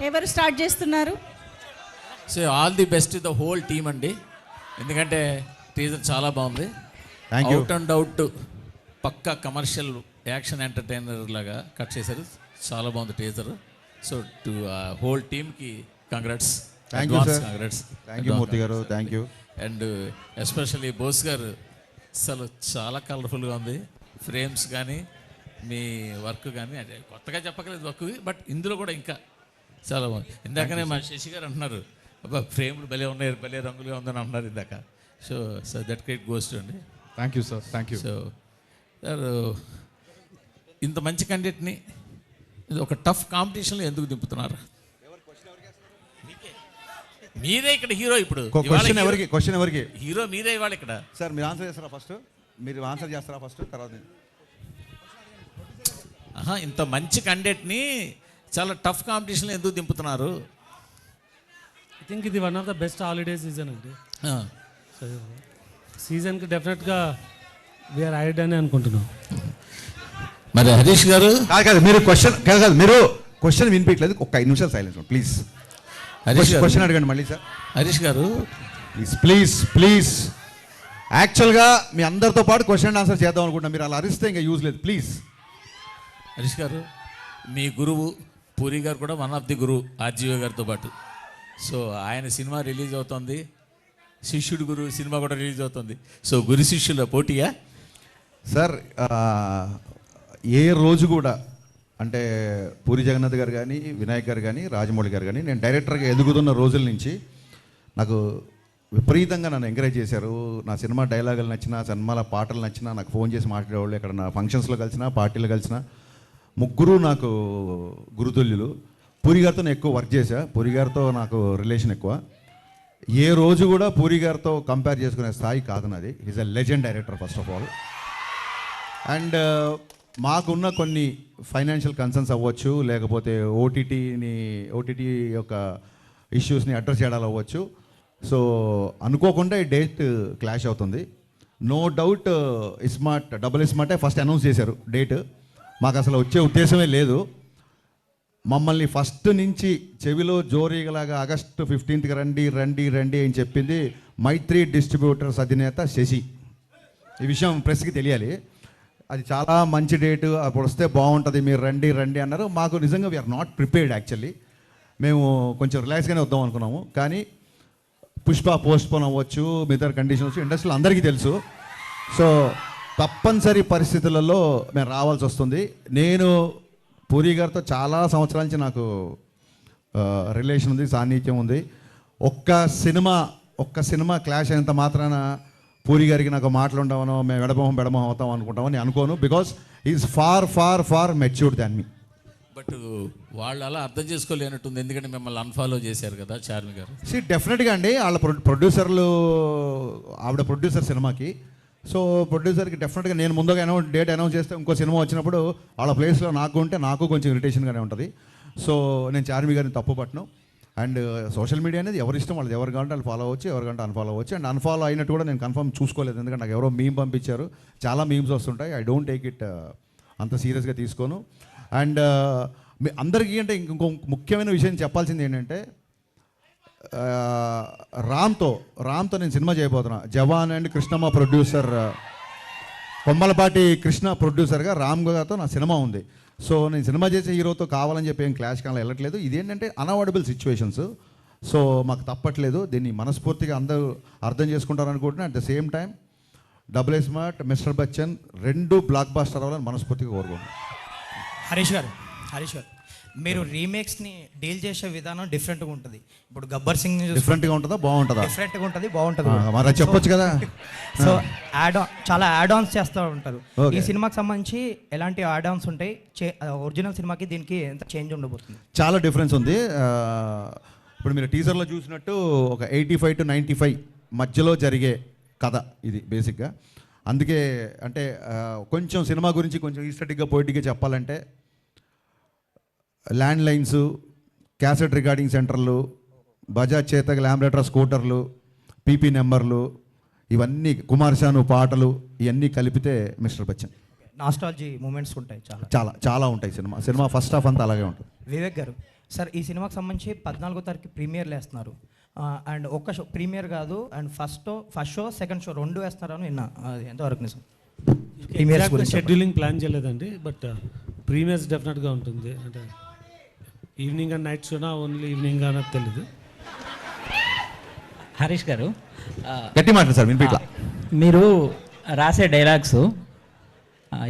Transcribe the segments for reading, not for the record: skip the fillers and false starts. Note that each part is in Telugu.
ఎవరు స్టార్ట్ చేస్తున్నారు? So all the best the whole team అండి, ఎందుకంటే టీజర్ చాలా బాగుంది. అవుట్ అండ్ అవుట్ పక్కా కమర్షియల్ యాక్షన్ ఎంటర్టైనర్ లాగా కట్ చేశారు, చాలా బాగుంది టీజర్. సో టు హోల్ టీమ్కి congrats, congrats. Thank you Murthy garu, thank you. And especially Bose garu అసలు చాలా కలర్ఫుల్గా ఉంది, ఫ్రేమ్స్ కానీ మీ వర్క్ కానీ, అంటే కొత్తగా చెప్పగలేదు వర్క్, బట్ ఇందులో కూడా ఇంకా చాలా బాగుంది. ఇందాకనే మా శశి గారు అంటున్నారు, అబ్బా ఫ్రేమ్లు భలే ఉన్నాయి, భలే రంగులుగా ఉందని అంటున్నారు ఇందాక. So so that credit goes to అండి. Thank you sir, thank you. So sir ఇంత మంచి కంటెంట్ని ఒక టఫ్ కాంపిటీషన్లో ఎందుకు దింపుతున్నారు? మీరే ఇక్కడ హీరో, ఇప్పుడు క్వశ్చన్ ఎవరికి? హీరో మీరే ఇవాళ ఇక్కడ. సార్ మీరు ఆన్సర్ చేస్తారా ఫస్ట్? మీరు ఆన్సర్ చేస్తారా ఫస్ట్, తర్వాత? ఇంత మంచి కంటెంట్ని చాలా టఫ్ కాంపిటీషన్లో ఎందుకు దింపుతున్నారు? ఐ థింక్ ఇది one of the best holiday season అండి. సీజన్కి డెఫినెట్గా వీఆర్ ఐడ్ అని అనుకుంటున్నాం. మరి హరీష్ గారు కాదు, మీరు క్వశ్చన్ వినిపించలేదు, ఒక 5 నిమిషాలు సైలెన్స్ ప్లీజ్. క్వశ్చన్ అడగండి మళ్ళీ సార్. హరీష్ గారు ప్లీజ్ యాక్చువల్గా మీ అందరితో పాటు క్వశ్చన్ అండ్ ఆన్సర్ చేద్దాం అనుకుంటున్నా, మీరు అలా అరిస్తే ఇంకా యూజ్ లేదు ప్లీజ్. హరీష్ గారు మీ గురువు పూరి గారు కూడా వన్ ఆఫ్ ది గురువు ఆర్జీవి గారితో పాటు. సో ఆయన సినిమా రిలీజ్ అవుతుంది, శిష్యుడు గురు సినిమా కూడా రిలీజ్ అవుతుంది. సో గురు శిష్యుల పోటీయా సార్? ఏ రోజు కూడా అంటే పూరి జగన్నాథ్ గారు కానీ, వినాయక్ గారు కానీ, రాజమౌళి గారు కానీ, నేను డైరెక్టర్గా ఎదుగుతున్న రోజుల నుంచి నాకు విపరీతంగా నన్ను ఎంకరేజ్ చేశారు. నా సినిమా డైలాగులు నచ్చినా, సినిమాల పాటలు నచ్చినా నాకు ఫోన్ చేసి మాట్లాడేవాళ్ళు. ఎక్కడ నా ఫంక్షన్స్లో కలిసినా, పార్టీలో కలిసినా ముగ్గురు నాకు గురుతుల్యులు. పూరి గారితో నేను ఎక్కువ వర్క్ చేశా, పూరి గారితో నాకు రిలేషన్ ఎక్కువ. ఏ రోజు కూడా పూరి గారితో కంపేర్ చేసుకునే స్థాయి కాదు నాది. Is a legend director first of all. And మాకున్న కొన్ని ఫైనాన్షియల్ కన్సర్న్స్ అవ్వచ్చు, లేకపోతే ఓటీటీ యొక్క ఇష్యూస్ని అడ్రస్ చేయడాలు అవ్వచ్చు. సో అనుకోకుండా ఈ డేట్ క్లాష్ అవుతుంది. నో డౌట్ డబుల్ ఇస్మార్టే ఫస్ట్ అనౌన్స్ చేశారు డేట్. మాకు అసలు వచ్చే ఉద్దేశమే లేదు. మమ్మల్ని ఫస్ట్ నుంచి చెవిలో జోరీగలాగా ఆగస్టు 15th రండి అని చెప్పింది మైత్రి డిస్ట్రిబ్యూటర్స్ అధినేత శశి. ఈ విషయం ప్రెస్కి తెలియాలి. అది చాలా మంచి డేటు, అప్పుడు వస్తే బాగుంటుంది, మీరు రండి అన్నారు. మాకు నిజంగా వీఆర్ నాట్ ప్రిపేర్డ్ యాక్చువల్లీ. మేము కొంచెం రిలాక్స్గానే వద్దాం అనుకున్నాము, కానీ పుష్ప పోస్ట్పోన్ అవ్వచ్చు, మిగతా కండిషన్స్ ఇండస్ట్రీలో అందరికీ తెలుసు. సో తప్పనిసరి పరిస్థితులలో మేము రావాల్సి వస్తుంది. నేను పూరి గారితో చాలా సంవత్సరాల నుంచి నాకు రిలేషన్ ఉంది, సాన్నిధ్యం ఉంది. ఒక్క సినిమా క్లాష్ అయినంత మాత్రాన పూరి గారికి నాకు మాటలు ఉండవనో, మేము బెడమొహం అవుతాం అనుకుంటామని అనుకోను. Because is far matured than me. But వాళ్ళు అలా అర్థం చేసుకోలేనట్టుంది, ఎందుకంటే మిమ్మల్ని అన్ఫాలో చేశారు కదా చార్మి గారు. డెఫినెట్గా అండి, వాళ్ళ ప్రొడ్యూసర్లు, ఆవిడ ప్రొడ్యూసర్ సినిమాకి. సో ప్రొడ్యూసర్కి డెఫినెట్గా నేను ముందుగా డేట్ అనౌన్స్ చేస్తే ఇంకో సినిమా వచ్చినప్పుడు వాళ్ళ ప్లేస్లో నాకు కొంచెం ఇరిటేషన్గానే ఉంటుంది. సో నేను చార్మి గారిని తప్పు పట్టను. అండ్ సోషల్ మీడియా అనేది ఎవరి ఇష్టం, వాళ్ళు ఎవరు కావాలంటే వాళ్ళు ఫాలో అవ్వచ్చు, ఎవరు కావాలంటే అన్ఫాలో అవ్వచ్చు. అండ్ అన్ఫాలో అయినట్టు కూడా నేను కన్ఫర్మ్ చూసుకోలేదు, ఎందుకంటే నాకు ఎవరో మీమ్ పంపించారు. చాలా మీమ్స్ వస్తుంటాయి, ఐ డోంట్ టేక్ ఇట్ అంత సీరియస్గా తీసుకోను. అండ్ మీ అందరికీ అంటే ఇంకో ముఖ్యమైన విషయం చెప్పాల్సింది ఏంటంటే, రామ్తో నేను సినిమా చేయబోతున్నా. జవాన్ అండ్ కృష్ణమ్మ ప్రొడ్యూసర్, కొమ్మలపాటి కృష్ణ ప్రొడ్యూసర్గా రామ్ గారితో నా సినిమా ఉంది. సో నేను సినిమా చేసే హీరోతో కావాలని చెప్పి ఏం క్లాష్ కానీ వెళ్ళట్లేదు. ఇదేంటంటే అన్అవాయిడబుల్ సిచ్యువేషన్స్. సో మాకు తప్పట్లేదు, దీన్ని మనస్ఫూర్తిగా అందరూ అర్థం చేసుకుంటారు అనుకుంటున్నాను. At the same time double smart, mister Bachchan 2 blockbuster అవ్వాలని మనస్ఫూర్తిగా కోరుకుంటున్నాను. హరీష్ గారు మీరు రీమేక్స్ని డీల్ చేసే విధానం డిఫరెంట్గా ఉంటుంది. ఇప్పుడు గబ్బర్ సింగ్ డిఫరెంట్గా ఉంటుందా, బాగుంటుందా? డిఫరెంట్గా ఉంటుంది, బాగుంటుంది. మరి చెప్పొచ్చు కదా. సో చాలా యాడ్ ఆన్స్ చేస్తూ ఉంటారు. ఈ సినిమాకి సంబంధించి ఎలాంటి యాడ్ ఆన్స్ ఉంటాయి? ఒరిజినల్ సినిమాకి దీనికి ఎంత చేంజ్ ఉండబోతుంది? చాలా డిఫరెన్స్ ఉంది. ఇప్పుడు మీరు టీజర్లో చూసినట్టు ఒక 85 to 95 మధ్యలో జరిగే కథ ఇది బేసిక్గా. అందుకే అంటే కొంచెం సినిమా గురించి కొంచెం ఈస్టెటిక్గా పోయిటిక్గా చెప్పాలంటే, ల్యాండ్ లైన్స్, క్యాసెట్ రికార్డింగ్ సెంటర్లు, బజాజ్ చేతక ల్యాంబ్రేటర్ స్కూటర్లు, పీపీ నెంబర్లు, ఇవన్నీ కుమార్ శాను పాటలు, ఇవన్నీ కలిపితే మిస్టర్ బచ్చన్. నాస్టాలజీ మూమెంట్స్ ఉంటాయి, చాలా చాలా చాలా ఉంటాయి. సినిమా ఫస్ట్ హాఫ్ అంతా అలాగే ఉంటుంది. వివేక్ గారు సార్, ఈ సినిమాకి సంబంధించి 14వ తారీఖు ప్రీమియర్లు వేస్తున్నారు. అండ్ ఒక్క షో ప్రీమియర్ కాదు, and first show second show 2 వేస్తున్నారని విన్నా. అది ఎంతవరకు నిజం? ప్రీమియర్స్ గురించి షెడ్యూలింగ్ ప్లాన్ చేయలేదండి, బట్ ప్రీమియర్స్ డెఫినెట్గా ఉంటుంది. అంటే ఈవినింగ్ అండ్ నైట్ షోనా ఓన్లీ ఈవినింగ్ అన్నది తెలీదు. హరీష్ గారు, గట్టి మాట సార్ వినిపిట్లా. మీరు రాసే డైలాగ్స్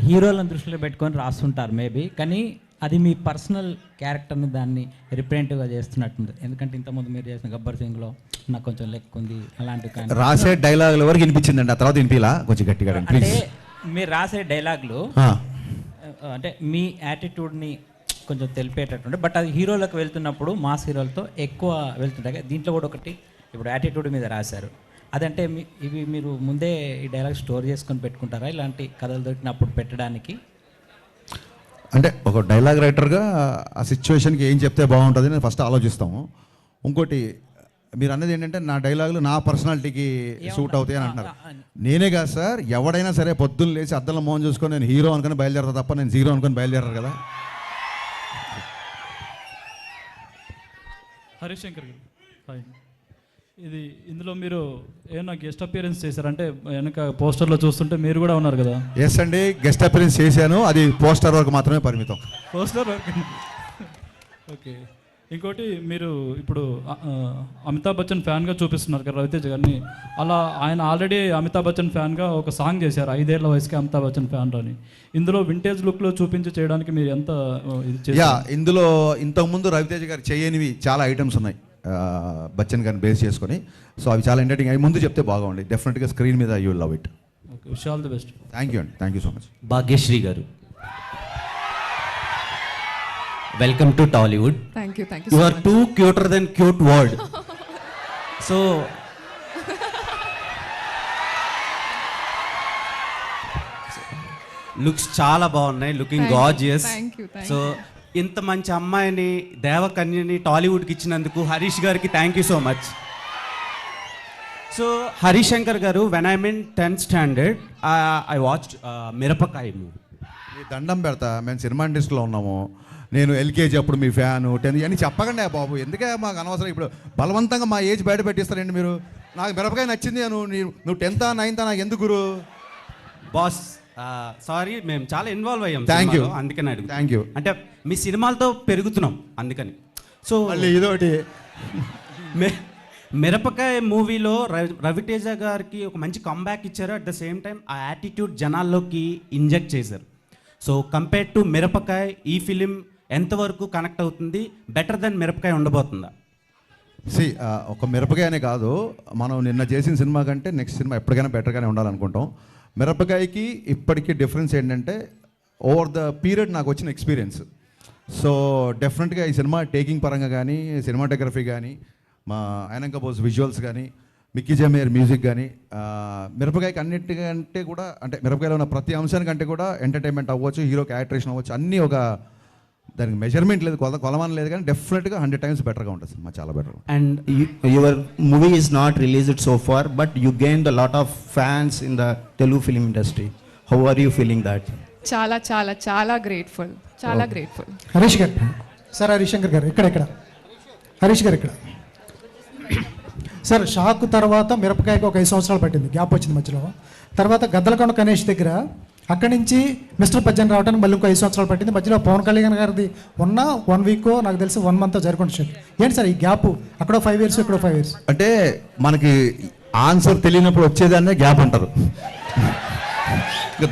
హీరోలను దృష్టిలో పెట్టుకొని రాస్తుంటారు మేబీ, కానీ అది మీ పర్సనల్ క్యారెక్టర్ని దాన్ని రిప్రజెంటివ్గా చేస్తున్నట్టుంది. ఎందుకంటే ఇంతకుముందు మీరు చేసిన గబ్బర్ సింగ్లో నాకు కొంచెం లెక్క ఉంది అలాంటివి, కానీ రాసే డైలాగుల వరకు వినిపించిందండి, ఆ తర్వాత వినిపిలా కొంచెం గట్టిగా అంటే మీరు రాసే డైలాగులు అంటే మీ యాటిట్యూడ్ని కొంచెం తెలిపేటట్టుండే, బట్ అది హీరోలకు వెళ్తున్నప్పుడు మాస్ హీరోలతో ఎక్కువ వెళ్తుంటాయి. దీంట్లో కూడా ఒకటి ఇప్పుడు యాటిట్యూడ్ మీద రాశారు. అదంటే ఇవి మీరు ముందే ఈ డైలాగ్ స్టోర్ చేసుకొని పెట్టుకుంటారా ఇలాంటి కథలు దొరికినప్పుడు పెట్టడానికి? అంటే ఒక డైలాగ్ రైటర్గా ఆ సిచ్యువేషన్కి ఏం చెప్తే బాగుంటుంది అని ఫస్ట్ ఆలోచిస్తాము. ఇంకోటి మీరు అన్నది ఏంటంటే నా డైలాగులు నా పర్సనాలిటీకి సూట్ అవుతాయి అని అంటున్నారు. నేనే కాదు సార్, ఎవడైనా సరే పొద్దున్న లేచి అద్దంలో మోహన్ చూసుకొని నేను హీరో అనుకుని బయలుదేరతా తప్ప నేను జీరో అనుకుని బయలుదేరారు కదా. హరీష్ శంకర్ గారు, హాయ్. ఇందులో మీరు ఏమన్నా గెస్ట్ అపియరెన్స్ చేశారంటే వెనక పోస్టర్లో చూస్తుంటే మీరు కూడా ఉన్నారు కదా? ఎస్ అండి, గెస్ట్ అపియరెన్స్ చేశాను, అది పోస్టర్ వరకు మాత్రమే పరిమితం. Poster work. ఓకే. ఇంకోటి, మీరు ఇప్పుడు అమితాబ్ బచ్చన్ ఫ్యాన్గా చూపిస్తున్నారు కదా రవితేజ గారిని. అలా ఆయన ఆల్రెడీ అమితాబ్ బచ్చన్ ఫ్యాన్గా ఒక సాంగ్ చేశారు 5 ఏళ్ల వయసుకి అమితాబ్ బచ్చన్ ఫ్యాన్ అని. ఇందులో వింటేజ్ లుక్లో చూపించి చేయడానికి మీరు ఎంత ఇది చేశారు? ఇందులో ఇంతకుముందు రవితేజ గారు చేయనివి చాలా ఐటమ్స్ ఉన్నాయి బచ్చన్ గారిని బేస్ చేసుకొని. సో అవి చాలా ఎంటర్టైనింగ్ అవి ముందు చెప్తే బాగుంది. డెఫినెట్గా స్క్రీన్ మీద you will love it. Okay, wish all the best. Thank you అండి, thank you so much. Bhagyashree గారు, welcome to Tollywood. Thank you you are too cuter than cute word. So looks చాలా బాగున్నాయి, లుకింగ్ గార్జియస్. సో ఇంత మంచి అమ్మాయిని దేవకన్యని టాలీవుడ్కి ఇచ్చినందుకు హరీష్ గారికి thank you so much. So Harish Shankar గారు, when I mean 10th standard I watched Mirapakay movie. మీ దండం పెడతా, మేము సినిమా ఇండస్ట్రీలో ఉన్నాము. నేను ఎల్కేజీ అప్పుడు మీ ఫ్యాను 10 అని చెప్పకండి బాబు, ఎందుకే మాకు అనవసరం. ఇప్పుడు బలవంతంగా మా ఏజ్ బయట పెట్టిస్తారండి మీరు. నాకు మిరపకాయ నచ్చింది, నువ్వు 10th 9th నాకు ఎందుకు గురు? బాస్ సారీ, మేము చాలా ఇన్వాల్వ్ అయ్యాం. థ్యాంక్ యూ, అందుకని అడుగు. Thank you. అంటే మీ సినిమాలతో పెరుగుతున్నాం అందుకని. సో మళ్ళీ ఇదొకటి. మిరపకాయ మూవీలో రవితేజ గారికి ఒక మంచి కంబ్యాక్ ఇచ్చారు. అట్ ద సేమ్ టైం ఆ యాటిట్యూడ్ జనాల్లోకి ఇంజెక్ట్ చేశారు. సో కంపేర్ టు మిరపకాయ ఈ ఫిలిం ఎంతవరకు కనెక్ట్ అవుతుంది? బెటర్ దెన్ మిరపకాయ ఉండబోతుందా? ఒక మిరపకాయనే కాదు, మనం నిన్న చేసిన సినిమా కంటే నెక్స్ట్ సినిమా ఎప్పటికైనా బెటర్గానే ఉండాలనుకుంటాం. మిరపకాయకి ఇప్పటికీ డిఫరెన్స్ ఏంటంటే ఓవర్ ద పీరియడ్ నాకు వచ్చిన ఎక్స్పీరియన్స్. సో డెఫినెట్గా ఈ సినిమా టేకింగ్ పరంగా కానీ, సినిమాటోగ్రఫీ కానీ, మా ఆయనంక బోస్ విజువల్స్ కానీ, మిక్కీ జమేర్ మ్యూజిక్ కానీ, మిరపకాయకి అన్నిటికంటే కూడా అంటే మిరపకాయలో ఉన్న ప్రతి అంశానికంటే కూడా ఎంటర్టైన్మెంట్ అవ్వచ్చు, హీరో క్యారెక్టరేషన్ అవ్వచ్చు, అన్నీ ఒక దానికి మెజర్మెంట్ లేదు, కొలమానం లేదు, కానీ డెఫినెట్గా 100 times బెటర్గా ఉంటుంది సినిమా, చాలా better. And your movie is not released so far, but you gained a lot of fans in the Telugu film industry. How are you feeling that? చాలా చాలా చాలా గ్రేట్ఫుల్, చాలా గ్రేట్ఫుల్. హరీష్ గారు, సార్ హరీష్ శంకర్ గారు ఇక్కడ హరీష్ గారు ఇక్కడ. సార్, షాక్ తర్వాత మిరపకాయకు ఒక 5 సంవత్సరాలు పట్టింది, గ్యాప్ వచ్చింది మధ్యలో. తర్వాత గద్దలకొండ గణేష్ దగ్గర అక్కడి నుంచి మిస్టర్ పజ్జన్ రావడానికి మళ్ళీ ఇంకో 5 సంవత్సరాలు పట్టింది. మధ్యలో పవన్ కళ్యాణ్ గారిది ఉన్న 1 week నాకు తెలిసి 1 month జరుగుతుంది. ఏంటి సార్ ఈ గ్యాప్? అక్కడో 5 years, ఇక్కడో 5 years. అంటే మనకి ఆన్సర్ తెలియనప్పుడు వచ్చేదాన్నే గ్యాప్ అంటారు.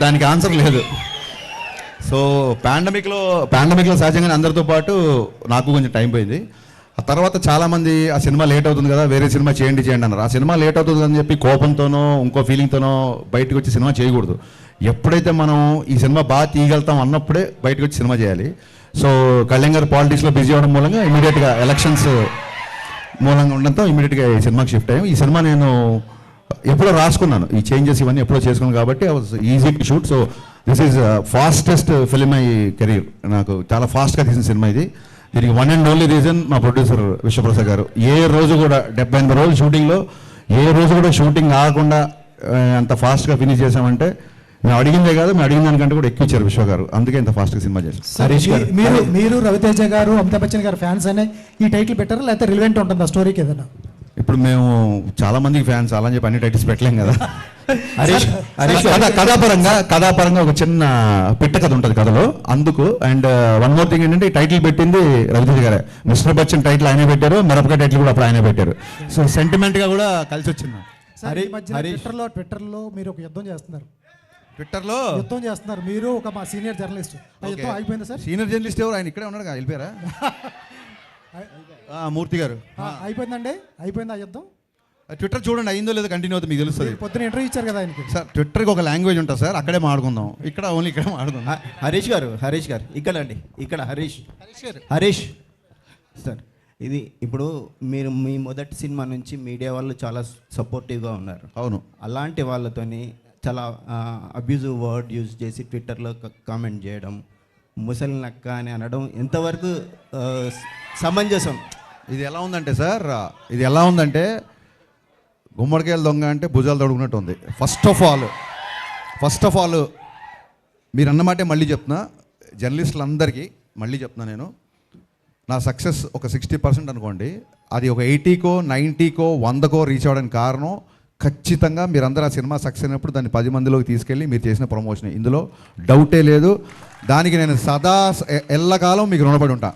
దానికి ఆన్సర్ లేదు. సో పాండమిక్లో సహజంగానే అందరితో పాటు నాకు కొంచెం టైం పోయింది. ఆ తర్వాత చాలామంది ఆ సినిమా లేట్ అవుతుంది కదా, వేరే సినిమా చేయండి అన్నారు. ఆ సినిమా లేట్ అవుతుంది అని చెప్పి కోపంతోనో ఇంకో ఫీలింగ్తోనో బయటకు వచ్చి సినిమా చేయకూడదు. ఎప్పుడైతే మనం ఈ సినిమా బాగా తీయగలుగుతాం అన్నప్పుడే బయటకు వచ్చి సినిమా చేయాలి. సో కళ్యాణ్ గారు పాలిటిక్స్లో బిజీ అవ్వడం మూలంగా ఇమీడియట్గా ఎలక్షన్స్ మూలంగా ఉండడంతో ఇమీడియట్గా ఈ సినిమాకి షిఫ్ట్ అయ్యాం. ఈ సినిమా నేను ఎప్పుడో రాసుకున్నాను, ఈ చేంజెస్ ఇవన్నీ ఎప్పుడో చేసుకున్నాను కాబట్టి I was easy to shoot. So this is fastest film my career. నాకు చాలా ఫాస్ట్గా తీసిన సినిమా ఇది. దీనికి 1 and only రీజన్ మా ప్రొడ్యూసర్ విశ్వప్రసాద్ గారు. ఏ రోజు కూడా 78 రోజులు షూటింగ్లో ఏ రోజు కూడా షూటింగ్ ఆగకుండా అంత ఫాస్ట్గా ఫినిష్ చేసామంటే మేము అడిగిందే కాదు, మేము అడిగిన దానికంటే కూడా ఎక్కువ ఇచ్చారు విశ్వ గారు, అందుకే ఇంత ఫాస్ట్గా సినిమా చేశారు. హరీష్ గారు, మీరు రవితేజ గారు, అమితాబ్ బచ్చన్ గారు ఫ్యాన్స్ అనే ఈ టైటిల్ పెట్టారా, లేకపోతే రిలవెంట్ ఉంటుందా స్టోరీకి ఏదైనా? ఇప్పుడు మేము చాలా మందికి ఫ్యాన్స్ అలా అని చెప్పి అన్ని టైటిల్స్ పెట్టలేం కదా. కథాపరంగా ఒక చిన్న పిట్ట కథ ఉంటుంది కథలో, అందుకు. అండ్ వన్ మోర్ థింగ్ ఏంటంటే, ఈ టైటిల్ పెట్టింది రవితేజ గారే. మిస్టర్ బచ్చన్ టైటిల్ ఆయనే పెట్టారు, మిరపకాయ టైటిల్ కూడా అప్పుడు ఆయనే పెట్టారు. సో సెంటిమెంట్గా కూడా కలిసి వచ్చింది. ట్విట్టర్లో మీరు ఒక యుద్ధం చేస్తున్నారు, ట్విట్టర్లో యుద్ధం చేస్తున్నారు మీరు, ఒక మా సీనియర్ జర్నలిస్ట్. ఆ యుద్ధం అయిపోయిందా సార్? సీనియర్ జర్నలిస్ట్ ఎవరు? ఆయన ఇక్కడే ఉన్నాడు, వెళ్ళిపోయారా? మూర్తి గారు. అయిపోయిందండి, అయిపోయింది ఆ యుద్ధం. ట్విట్టర్ చూడండి, అయిందో లేదో కంటిన్యూ అవుతుంది, మీకు తెలుస్తుంది. పొద్దున ఇంటర్వ్యూ ఇచ్చారు కదా ఆయనకి. సార్ ట్విట్టర్కి ఒక లాంగ్వేజ్ ఉంటుంది సార్, అక్కడే మాట్లాడుకుందాం, ఇక్కడ ఓన్లీ ఇక్కడే మాట్లాడుకుందాం. హరీష్ గారు ఇక్కడ అండి, ఇక్కడ హరీష్ సార్, ఇది ఇప్పుడు మీరు మీ మొదటి సినిమా నుంచి మీడియా వాళ్ళు చాలా సపోర్టివ్గా ఉన్నారు. అవును. అలాంటి వాళ్ళతోని చాలా అబ్యూజివ్ వర్డ్ యూజ్ చేసి ట్విట్టర్లో కామెంట్ చేయడం, ముసలి నక్క అని అనడం ఎంతవరకు సమంజసం? ఇది ఎలా ఉందంటే సార్, ఇది ఎలా ఉందంటే గుమ్మడికాయలు దొంగ అంటే భుజాలు తొడుగునట్టు ఉంది. ఫస్ట్ ఆఫ్ ఆల్ మీరు అన్నమాటే మళ్ళీ చెప్తున్నా, జర్నలిస్టులందరికీ మళ్ళీ చెప్తున్నా, నేను నా సక్సెస్ ఒక 60% అనుకోండి, అది ఒక 80కో 90కో 100కో రీచ్ అవ్వడానికి కారణం ఖచ్చితంగా మీరందరూ ఆ సినిమా సక్సెస్ అయినప్పుడు దాన్ని 10 మందిలోకి తీసుకెళ్ళి మీరు చేసిన ప్రమోషన్, ఇందులో డౌటే లేదు. దానికి నేను సదా ఎల్లకాలం మీకు రుణపడి ఉంటా.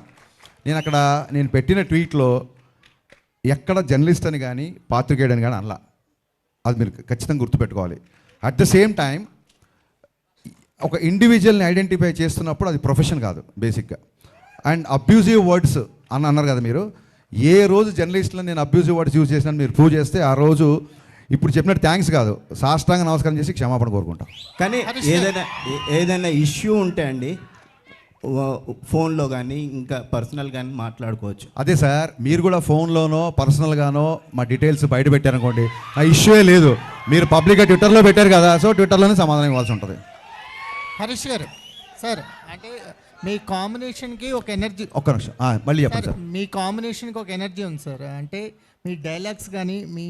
నేను పెట్టిన ట్వీట్లో ఎక్కడ జర్నలిస్ట్ అని కానీ పాత్రికేయుడని కానీ అనలా, అది మీరు ఖచ్చితంగా గుర్తుపెట్టుకోవాలి. అట్ ద సేమ్ టైం ఒక ఇండివిజువల్ని ఐడెంటిఫై చేస్తున్నప్పుడు అది ప్రొఫెషన్ కాదు బేసిక్గా. అండ్ అబ్యూజివ్ వర్డ్స్ అని అన్నారు కదా మీరు, ఏ రోజు జర్నలిస్టులో నేను అబ్యూజివ్ వర్డ్స్ యూజ్ చేసినా మీరు ప్రూవ్ చేస్తే ఆ రోజు ఇప్పుడు చెప్పినట్టు థ్యాంక్స్ కాదు, సాష్టాంగ నమస్కారం చేసి క్షమాపణ కోరుకుంటాం. కానీ ఏదైనా ఇష్యూ ఉంటే అండి ఫోన్లో కానీ ఇంకా పర్సనల్ కానీ మాట్లాడుకోవచ్చు. అదే సార్, మీరు కూడా ఫోన్లోనో పర్సనల్గానో మా డీటెయిల్స్ బయట పెట్టారనుకోండి, ఆ ఇష్యూయే లేదు. మీరు పబ్లిక్గా ట్విట్టర్లో పెట్టారు కదా, సో ట్విట్టర్లోనే సమాధానం ఇవ్వాల్సి ఉంటుంది. హరీష్ గారు సార్, అంటే మీ కాంబినేషన్కి ఒక ఎనర్జీ, ఒక్క నిమిషం మళ్ళీ చెప్పండి సార్. మీ కాంబినేషన్కి ఒక ఎనర్జీ ఉంది సార్, అంటే మీ డైలాగ్స్ కానీ మీ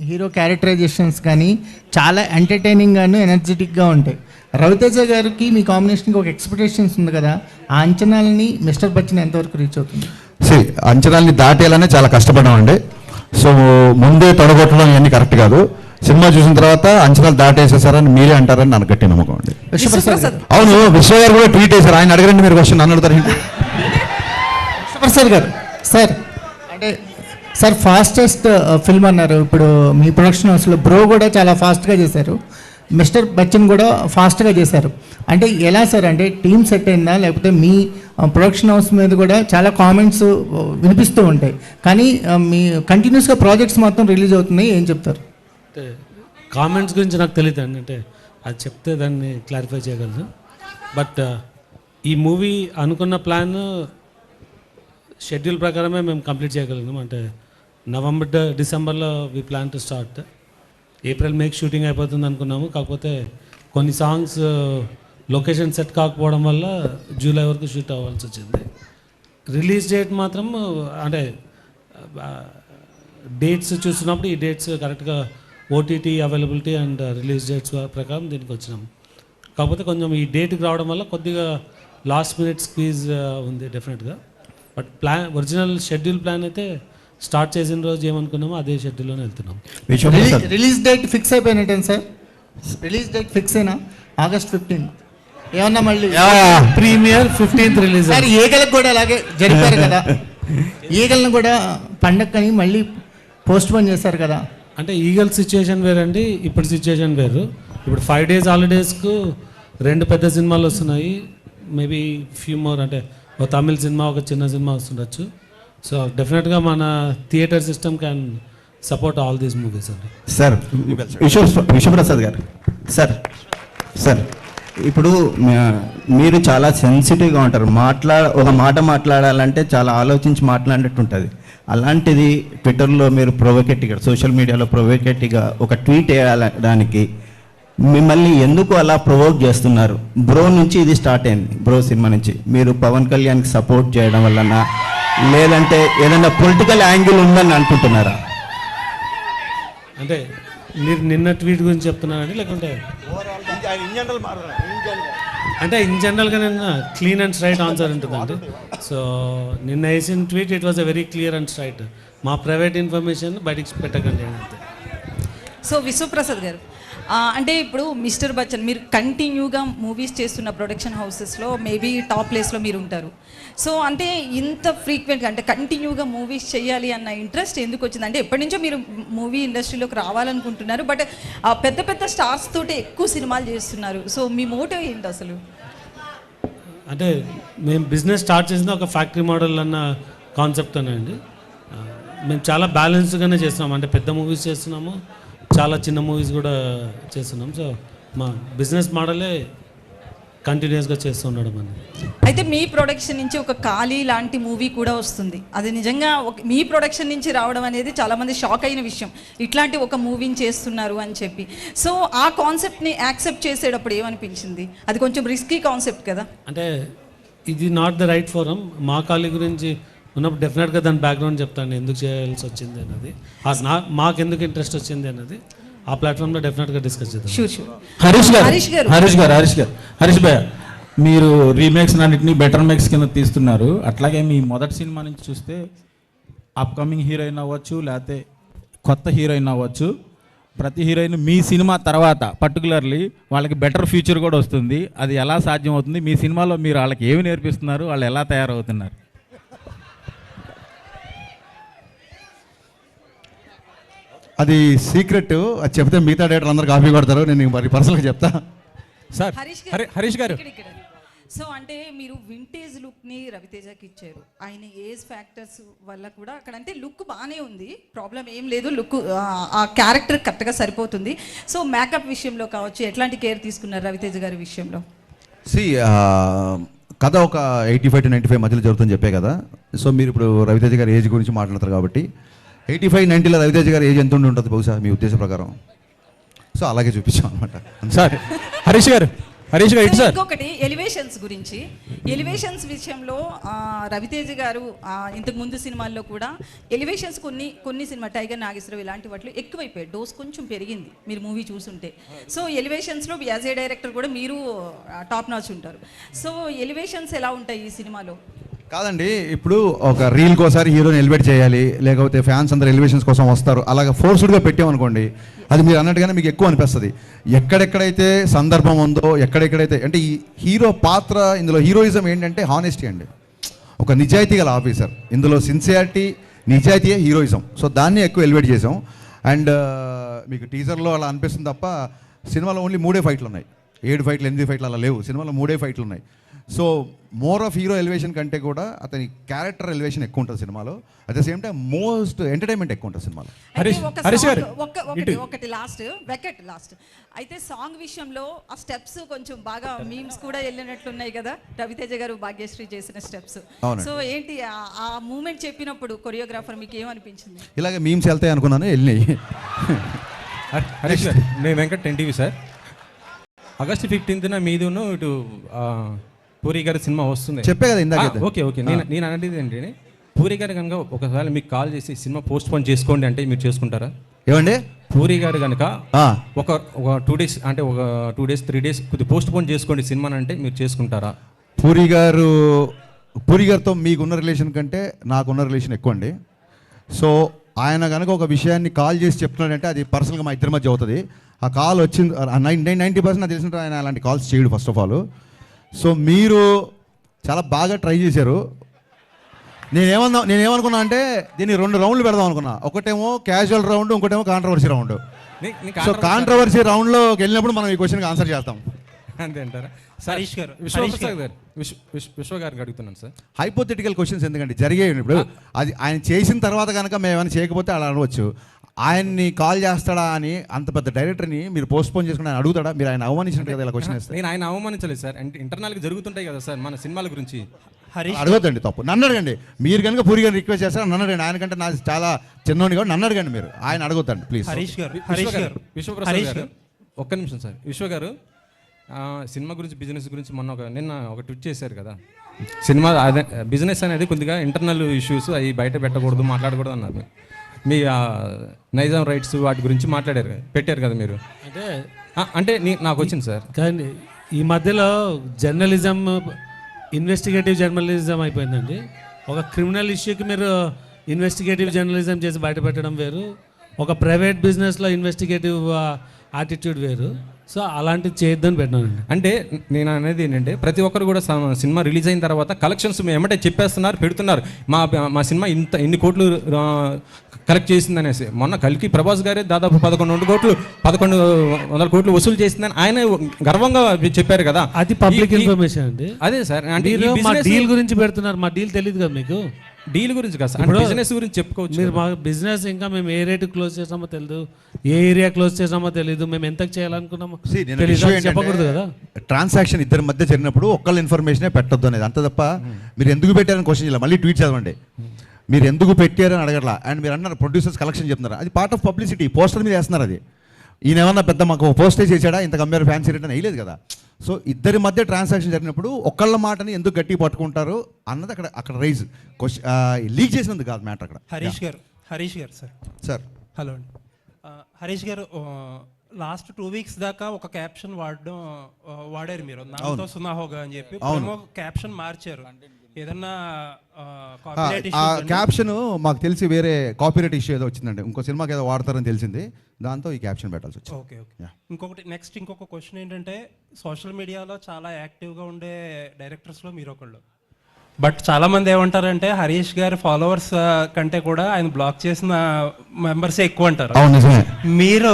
హీరో క్యారెక్టరైజేషన్స్ కానీ చాలా ఎంటర్టైనింగ్గాను ఎనర్జెటిక్గా ఉంటాయి. రవితేజ గారికి మీ కాంబినేషన్కి ఒక ఎక్స్పెక్టేషన్స్ ఉంది కదా, ఆ అంచనాలని మిస్టర్ బచ్చన్ ఎంతవరకు రీచ్ అవుతుంది? అంచనాలని దాటేయాలనే చాలా కష్టపడ్డామండి. సో ముందే తొడగొట్టడం ఇవన్నీ కరెక్ట్ కాదు. సినిమా చూసిన తర్వాత అంచనాలు దాటేసేసారని మీరే అంటారని నాకు గట్టి నమ్మకం అండి. అవును, విశ్వ గారు కూడా ట్వీట్ చేశారు, ఆయన అడగండి, మీరు క్వశ్చన్ నన్ను అడుగుతారు. విశ్వప్రసాద్ గారు సార్, అంటే సార్ ఫాస్టెస్ట్ ఫిల్మ్ అన్నారు, ఇప్పుడు మీ ప్రొడక్షన్ హౌస్లో బ్రో కూడా చాలా ఫాస్ట్గా చేశారు, మిస్టర్ బచ్చన్ కూడా ఫాస్ట్గా చేశారు. అంటే ఎలా సార్, అంటే టీమ్ సెట్ అయిందా, లేకపోతే మీ ప్రొడక్షన్ హౌస్ మీద కూడా చాలా కామెంట్స్ వినిపిస్తూ ఉంటాయి, కానీ మీ కంటిన్యూస్గా ప్రాజెక్ట్స్ మొత్తం రిలీజ్ అవుతున్నాయి, ఏం చెప్తారు? అంటే కామెంట్స్ గురించి నాకు తెలియదు అండి, అంటే అది చెప్తే దాన్ని క్లారిఫై చేయగలను. బట్ ఈ మూవీ అనుకున్న ప్లాన్ షెడ్యూల్ ప్రకారమే మేము కంప్లీట్ చేయగలిగినాం. అంటే డిసెంబర్లో we plan to start, April మేకి షూటింగ్ అయిపోతుంది అనుకున్నాము. కాకపోతే కొన్ని సాంగ్స్ లొకేషన్ సెట్ కాకపోవడం వల్ల జూలై వరకు షూట్ అవ్వాల్సి వచ్చింది. రిలీజ్ డేట్ మాత్రం అంటే డేట్స్ చూస్తున్నప్పుడు ఈ డేట్స్ కరెక్ట్గా OTT availability and release dates ప్రకారం దీనికి వచ్చినాం. కాకపోతే కొంచెం ఈ డేట్కి రావడం వల్ల కొద్దిగా లాస్ట్ మినిట్ స్క్వీజ్ ఉంది డెఫినెట్గా. బట్ ఒరిజినల్ షెడ్యూల్ ప్లాన్ అయితే స్టార్ట్ చేసిన రోజు ఏమనుకున్నామో అదే షెడ్యూల్లోనే వెళ్తున్నాం. రిలీజ్ డేట్ ఫిక్స్ అయిపోయినట్టే సార్, రిలీజ్ డేట్ ఫిక్స్ అయినా August 15. ఏమన్నా మళ్ళీ ప్రీమియర్ 15th రిలీజ్. సార్ ఈగలకు కూడా అలాగే జరిపారు కదా, ఈగలను కూడా పండక్కని మళ్ళీ పోస్ట్ పోన్ చేశారు కదా. అంటే ఈగల్ సిచ్యుయేషన్ వేరండి, ఇప్పుడు సిచ్యుయేషన్ వేరు. ఇప్పుడు 5 days హాలిడేస్కు 2 పెద్ద సినిమాలు వస్తున్నాయి, మేబీ ఫ్యూ మోర్, అంటే ఒక తమిళ్ సినిమా ఒక చిన్న సినిమా వస్తుండొచ్చు. సో డెఫినెట్గా మన theatre system can support all these movies అండి. సార్ విశ్వప్రసాద్ గారు, సార్ ఇప్పుడు మీరు చాలా సెన్సిటివ్గా ఉంటారు, ఒక మాట మాట్లాడాలంటే చాలా ఆలోచించి మాట్లాడినట్టు ఉంటుంది. అలాంటిది ట్విట్టర్లో మీరు ప్రొవోకేటివ్గా, సోషల్ మీడియాలో ప్రొవోకేటివ్గా ఒక ట్వీట్ వేయడానికి మిమ్మల్ని ఎందుకు అలా ప్రొవోక్ చేస్తున్నారు? బ్రో నుంచి ఇది స్టార్ట్ అయింది, బ్రో సినిమా నుంచి. మీరు పవన్ కళ్యాణ్కి సపోర్ట్ చేయడం వలన, లేదంటే ఏదైనా పొలిటికల్ యాంగిల్ ఉందని అనుకుంటున్నారా? అంటే మీరు నిన్న ట్వీట్ గురించి చెప్తున్నారండి, లేకుంటే అంటే ఇన్ జనరల్గా నేను క్లీన్ అండ్ స్ట్రైట్ ఆన్సర్ ఉంటుందండి. సో నిన్న వేసిన tweet it was a very clear and straight. మా ప్రైవేట్ ఇన్ఫర్మేషన్ బయటికి పెట్టకండి అని అంతే. సో విశ్వప్రసాద్ గారు, అంటే ఇప్పుడు మిస్టర్ బచ్చన్ మీరు కంటిన్యూగా మూవీస్ చేస్తున్న ప్రొడక్షన్ హౌసెస్లో మేబీ టాప్ ప్లేస్లో మీరు ఉంటారు. సో అంటే ఇంత ఫ్రీక్వెంట్గా అంటే కంటిన్యూగా మూవీస్ చేయాలి అన్న ఇంట్రెస్ట్ ఎందుకు వచ్చింది? అంటే ఎప్పటి నుంచో మీరు మూవీ ఇండస్ట్రీలోకి రావాలనుకుంటున్నారు, బట్ పెద్ద పెద్ద స్టార్స్ తోటి ఎక్కువ సినిమాలు చేస్తున్నారు. సో మీ మోటివ్ ఏంటి అసలు? అంటే మేము బిజినెస్ స్టార్ట్ చేసిన ఒక ఫ్యాక్టరీ మోడల్ అన్న కాన్సెప్ట్ అండి. మేము చాలా బ్యాలెన్స్డ్గానే చేస్తున్నాము. అంటే పెద్ద మూవీస్ చేస్తున్నాము, చాలా చిన్న మూవీస్ కూడా చేస్తున్నాం. సో మా బిజినెస్ మోడలే కంటిన్యూస్గా చేస్తుండడం అని. అయితే మీ ప్రొడక్షన్ నుంచి ఒక ఖాళీ లాంటి మూవీ కూడా వస్తుంది. అది నిజంగా మీ ప్రొడక్షన్ నుంచి రావడం అనేది చాలామంది షాక్ అయిన విషయం, ఇట్లాంటి ఒక మూవీని చేస్తున్నారు అని చెప్పి. సో ఆ కాన్సెప్ట్ని యాక్సెప్ట్ చేసేటప్పుడు ఏమనిపించింది? అది కొంచెం రిస్కీ కాన్సెప్ట్ కదా. అంటే ఇది నాట్ ద రైట్ ఫోరం. మా ఖాళీ గురించి ఉన్నప్పుడు డెఫినెట్గా దాని బ్యాక్గ్రౌండ్ చెప్తాను, ఎందుకు చేయాల్సి వచ్చింది అన్నది, మాకు ఎందుకు ఇంట్రెస్ట్ వచ్చింది అన్నది ఆ ప్లాట్ఫామ్లో డెఫినెట్గా డిస్కస్ చేద్దాం. హరీష్ భయ్య, మీరు రీమేక్స్ అన్నింటినీ బెటర్ మేక్స్ కింద తీస్తున్నారు. అట్లాగే మీ మొదటి సినిమా నుంచి చూస్తే అప్కమింగ్ హీరోయిన్ అవ్వచ్చు, లేకపోతే కొత్త హీరోయిన్ అవ్వచ్చు, ప్రతి హీరోయిన్ మీ సినిమా తర్వాత పర్టికులర్లీ వాళ్ళకి బెటర్ ఫ్యూచర్ కూడా వస్తుంది. అది ఎలా సాధ్యం అవుతుంది? మీ సినిమాలో మీరు వాళ్ళకి ఏమి నేర్పిస్తున్నారు? వాళ్ళు ఎలా తయారవుతున్నారు? అది సీక్రెట్, అది చెప్తే మిగతా డేటర్ అందరు కాపీ కొడతారు. నేను మరి పర్సనల్గా చెప్తా. సార్ హరీష్ గారు, సో అంటే మీరు వింటేజ్ లుక్ని రవితేజకి ఇచ్చారు. ఆయన ఏజ్ ఫ్యాక్టర్స్ వల్ల కూడా అక్కడ అంటే లుక్ బాగానే ఉంది, ప్రాబ్లం ఏం లేదు, లుక్ ఆ క్యారెక్టర్ కరెక్ట్గా సరిపోతుంది. సో మేకప్ విషయంలో కావచ్చు, ఎట్లాంటి కేర్ తీసుకున్నారు రవితేజ గారి విషయంలో? కథ ఒక 85 to 95 మధ్యలో జరుగుతుందని చెప్పే కదా. సో మీరు ఇప్పుడు రవితేజ గారి ఏజ్ గురించి మాట్లాడతారు కాబట్టి 85-90లో రవితేజ గారి ఏజ్ ఎంత ఉండి ఉంటుంది బహుశా మీ ఉద్దేశ ప్రకారం? సో అలాగే చూపించాం అనమాట. సార్ హరీష్ గారు ఇంకొకటి ఎలివేషన్స్ గురించి, ఎలివేషన్స్ విషయంలో రవితేజ గారు ఇంతకు ముందు సినిమాల్లో కూడా ఎలివేషన్స్ కొన్ని సినిమా టైగర్ నాగేశ్వరరావు ఇలాంటి వాటిలో ఎక్కువైపోయాయి, డోస్ కొంచెం పెరిగింది మీరు మూవీ చూసుంటే. సో ఎలివేషన్స్లో యాజ్ ఏ డైరెక్టర్ కూడా మీరు టాప్ నాచ్ ఉంటారు. సో ఎలివేషన్స్ ఎలా ఉంటాయి ఈ సినిమాలో? కాదండి, ఇప్పుడు ఒక రీల్కి ఒకసారి హీరోని ఎలివేట్ చేయాలి, లేకపోతే ఫ్యాన్స్ అందరు ఎలివేషన్స్ కోసం వస్తారు, అలాగ ఫోర్స్డ్గా పెట్టామనుకోండి, అది మీరు అన్నట్టుగానే మీకు ఎక్కువ అనిపిస్తుంది. ఎక్కడెక్కడైతే సందర్భం ఉందో, ఎక్కడెక్కడైతే అంటే ఈ హీరో పాత్ర, ఇందులో హీరోయిజం ఏంటంటే హానెస్టీ అండి, ఒక నిజాయితీ గల ఆఫీసర్. ఇందులో సిన్సియారిటీ, నిజాయితీయే హీరోయిజం. సో దాన్ని ఎక్కువ ఎలివేట్ చేసాం. అండ్ మీకు టీజర్లో అలా అనిపిస్తుంది తప్ప సినిమాలో ఓన్లీ 3 ఫైట్లు ఉన్నాయి. 7 ఫైట్లు 8 ఫైట్లు అలా లేవు, సినిమాలో 3 ఫైట్లు ఉన్నాయి. So more of hero elevation కంటే కూడా అతని క్యారెక్టర్ ఎలివేషన్ ఎక్కువ ఉంటుంది సినిమాలో. At the same time most entertainment ఎక్కువ ఉంటుంది సినిమాలో. ఒకటి లాస్ట్ అయితే సాంగ్ విషయంలో ఆ స్టెప్స్ కొంచెం బాగా మీమ్స్ కూడా వెళ్ళినట్లున్నాయి కదా, రవితేజ గారు భాగ్యశ్రీ చేసిన స్టెప్స్. సో ఏంటి ఆ మూమెంట్ చెప్పినప్పుడు కొరియోగ్రాఫర్ మీకు ఏమనిపించింది? ఇలాగే మీమ్స్ వెళ్తాయి అనుకున్నాను, వెళ్ళినాయి. హరీష్ గారు, నేను వెంకట్ 10TV సార్. ఆగస్ట్ 15న మీదును ఇటు పూరి గారి సినిమా వస్తుంది చెప్పే కదా ఇందాక. ఓకే నేను అనేది ఏంటంటే, పూరి గారు కనుక ఒకసారి మీకు కాల్ చేసి సినిమా పోస్ట్ పోన్ చేసుకోండి అంటే మీరు చేసుకుంటారా? ఏమండి, పూరి గారు కనుక ఒక 2 days అంటే ఒక 2 days 3 days కొద్దిగా పోస్ట్ పోన్ చేసుకోండి సినిమా అంటే మీరు చేసుకుంటారా? పూరి గారితో మీకున్న రిలేషన్ కంటే నాకున్న రిలేషన్ ఎక్కువ అండి. సో ఆయన కనుక ఒక విషయాన్ని కాల్ చేసి చెప్తున్నాడంటే అది పర్సనల్గా మా ఇద్దరి మధ్య అవుతుంది. ఆ కాల్ వచ్చింది 90% నాకు తెలిసిన ఆయన అలాంటి కాల్స్ చేయడు ఫస్ట్ ఆఫ్ ఆల్. సో మీరు చాలా బాగా ట్రై చేశారు. నేనేమనుకున్నా అంటే దీన్ని 2 రౌండ్లు పెడదాం అనుకున్నా. ఒకటేమో క్యాజువల్ రౌండ్, ఇంకోటేమో కాంట్రవర్సీ రౌండ్. సో కాంట్రవర్సీ రౌండ్లో వెళ్ళినప్పుడు మనం ఈ క్వశ్చన్కి ఆన్సర్ చేస్తాం. అంతే అంటారా? విశ్వ గారికి అడుగుతున్నాను సార్. హైపోథెటికల్ క్వశ్చన్స్ ఎందుకండి, జరిగేవి. ఇప్పుడు అది ఆయన చేసిన తర్వాత కనుక మేము ఏమైనా చేయకపోతే అలా అనవచ్చు. ఆయన్ని కాల్ చేస్తాడా అని అంత పెద్ద డైరెక్టర్ని మీరు పోస్ట్ పోన్ చేసుకుని ఆయన అడుగుతాడా? మీరు ఆయన అవమానించినట్టు కదా ఇలా క్వశ్చన్ వేస్తారు. నేను ఆయన అవమానించలేదు సార్, అంటే ఇంటర్నల్గా జరుగుతుంటాయి కదా సార్ మన సినిమాల గురించి. అడగద్దండి, తప్పు. నన్ను అడగండి. మీరు కనుక పూరి గారిని రిక్వెస్ట్ చేస్తారా నన్ను అడగండి. ఆయన కంటే నాకు చాలా చిన్నోని కాబట్టి నన్ను అడగండి, మీరు ఆయన అడగొద్దండి ప్లీజ్. విశ్వప్రసాద్ గారు ఒక్క నిమిషం సార్. విశ్వ గారు సినిమా గురించి, బిజినెస్ గురించి నిన్న ఒక ట్వీట్ చేశారు కదా, సినిమా అదే బిజినెస్ అనేది కొద్దిగా ఇంటర్నల్ ఇష్యూస్ అవి బయట పెట్టకూడదు, మాట్లాడకూడదు అన్నారు. మీ నైజాం రైట్స్ వాటి గురించి పెట్టారు కదా మీరు. అంటే అంటే నాకు వచ్చింది సార్. కానీ ఈ మధ్యలో జర్నలిజం ఇన్వెస్టిగేటివ్ జర్నలిజం అయిపోయిందండి. ఒక క్రిమినల్ ఇష్యూకి మీరు ఇన్వెస్టిగేటివ్ జర్నలిజం చేసి బయటపెట్టడం వేరు, ఒక ప్రైవేట్ బిజినెస్లో ఇన్వెస్టిగేటివ్ యాటిట్యూడ్ వేరు. సో అలాంటివి చేయొద్దని పెట్టినానండి. అంటే నేను అనేది ఏంటంటే ప్రతి ఒక్కరు కూడా సినిమా రిలీజ్ అయిన తర్వాత కలెక్షన్స్ ఏమంటే చెప్పేస్తున్నారు, పెడుతున్నారు. మా సినిమా ఇన్ని కోట్లు కలెక్ట్ చేసింది అనేసి. మొన్న కల్కి ప్రభాస్ గారే దాదాపు 1100 కోట్లు వసూలు చేసిందని ఆయన గర్వంగా చెప్పారు కదా. అది పబ్లిక్ ఇన్ఫర్మేషన్ అండి. అదే సార్, అంటే మా డీల్ గురించి పెడుతున్నారు. మా డీల్ తెలియదు కదా మీకు. డీల్ గురించి కాదు సార్, బిజినెస్ గురించి చెప్పుకోవచ్చు. మీరు మా బిజినెస్ ఇంకా మేము ఏ రేటు క్లోజ్ చేసామో తెలియదు, ఏ ఏరియా క్లోజ్ చేసామో తెలియదు, మేము ఎంత చేయాలనుకున్నామో చెప్పకూడదు కదా. ట్రాన్సాక్షన్ ఇద్దరి మధ్య జరిగినప్పుడు ఒక్కళ్ళ ఇన్ఫర్మేషనే పెట్టొద్దు అనేది అంత తప్ప మీరు ఎందుకు పెట్టారని క్వశ్చన్ చేయాలి. మళ్ళీ ట్వీట్ చదవండి, మీరు ఎందుకు పెట్టారని అడగట్లా. అండ్ మీరు అన్నారు ప్రొడ్యూసర్స్ కలెక్షన్ చెప్తున్నారు, అది పార్ట్ ఆఫ్ పబ్లిసిటీ. పోస్టర్ మీద వేస్తున్నారు. అది ఈయన ఏమన్నా పెద్ద మాకు పోస్టేజ్ చేశాడా, ఇంత కంపేర్ ఫ్యాన్సీ రేట్ అని వేయలేదు కదా. సో ఇద్దరి మధ్య ట్రాన్సాక్షన్ జరిగినప్పుడు ఒక్కళ్ళ మాటని ఎందుకు గట్టి పట్టుకుంటారు అన్నది అక్కడ రైజ్ లీక్ చేసినందుకు కాదు మ్యాటర్ అక్కడ. హరీష్ గారు సార్ హలో అండి. హరీష్ గారు లాస్ట్ 2 weeks దాకా ఒక క్యాప్షన్ వాడారు మీరు, నాతో సునాహోగా అని చెప్పి. క్యాప్షన్ మార్చారు. ఏదన్నా క్యాప్షన్ మాకు తెలిసి వేరే కాపీరైట్ ఇష్యూ ఏదో వచ్చిందండి, ఇంకో సినిమాకి ఏదో వాడతారని తెలిసింది, దాంతో ఈ క్యాప్షన్ పెట్టాల్సి వచ్చింది. ఓకే. ఇంకొక క్వశ్చన్ ఏంటంటే, సోషల్ మీడియాలో చాలా యాక్టివ్గా ఉండే డైరెక్టర్స్లో మీరు ఒకళ్ళు. బట్ చాలామంది ఏమంటారంటే హరీష్ గారి ఫాలోవర్స్ కంటే కూడా ఆయన బ్లాక్ చేసిన మెంబర్సే ఎక్కువ అంటారు. మీరు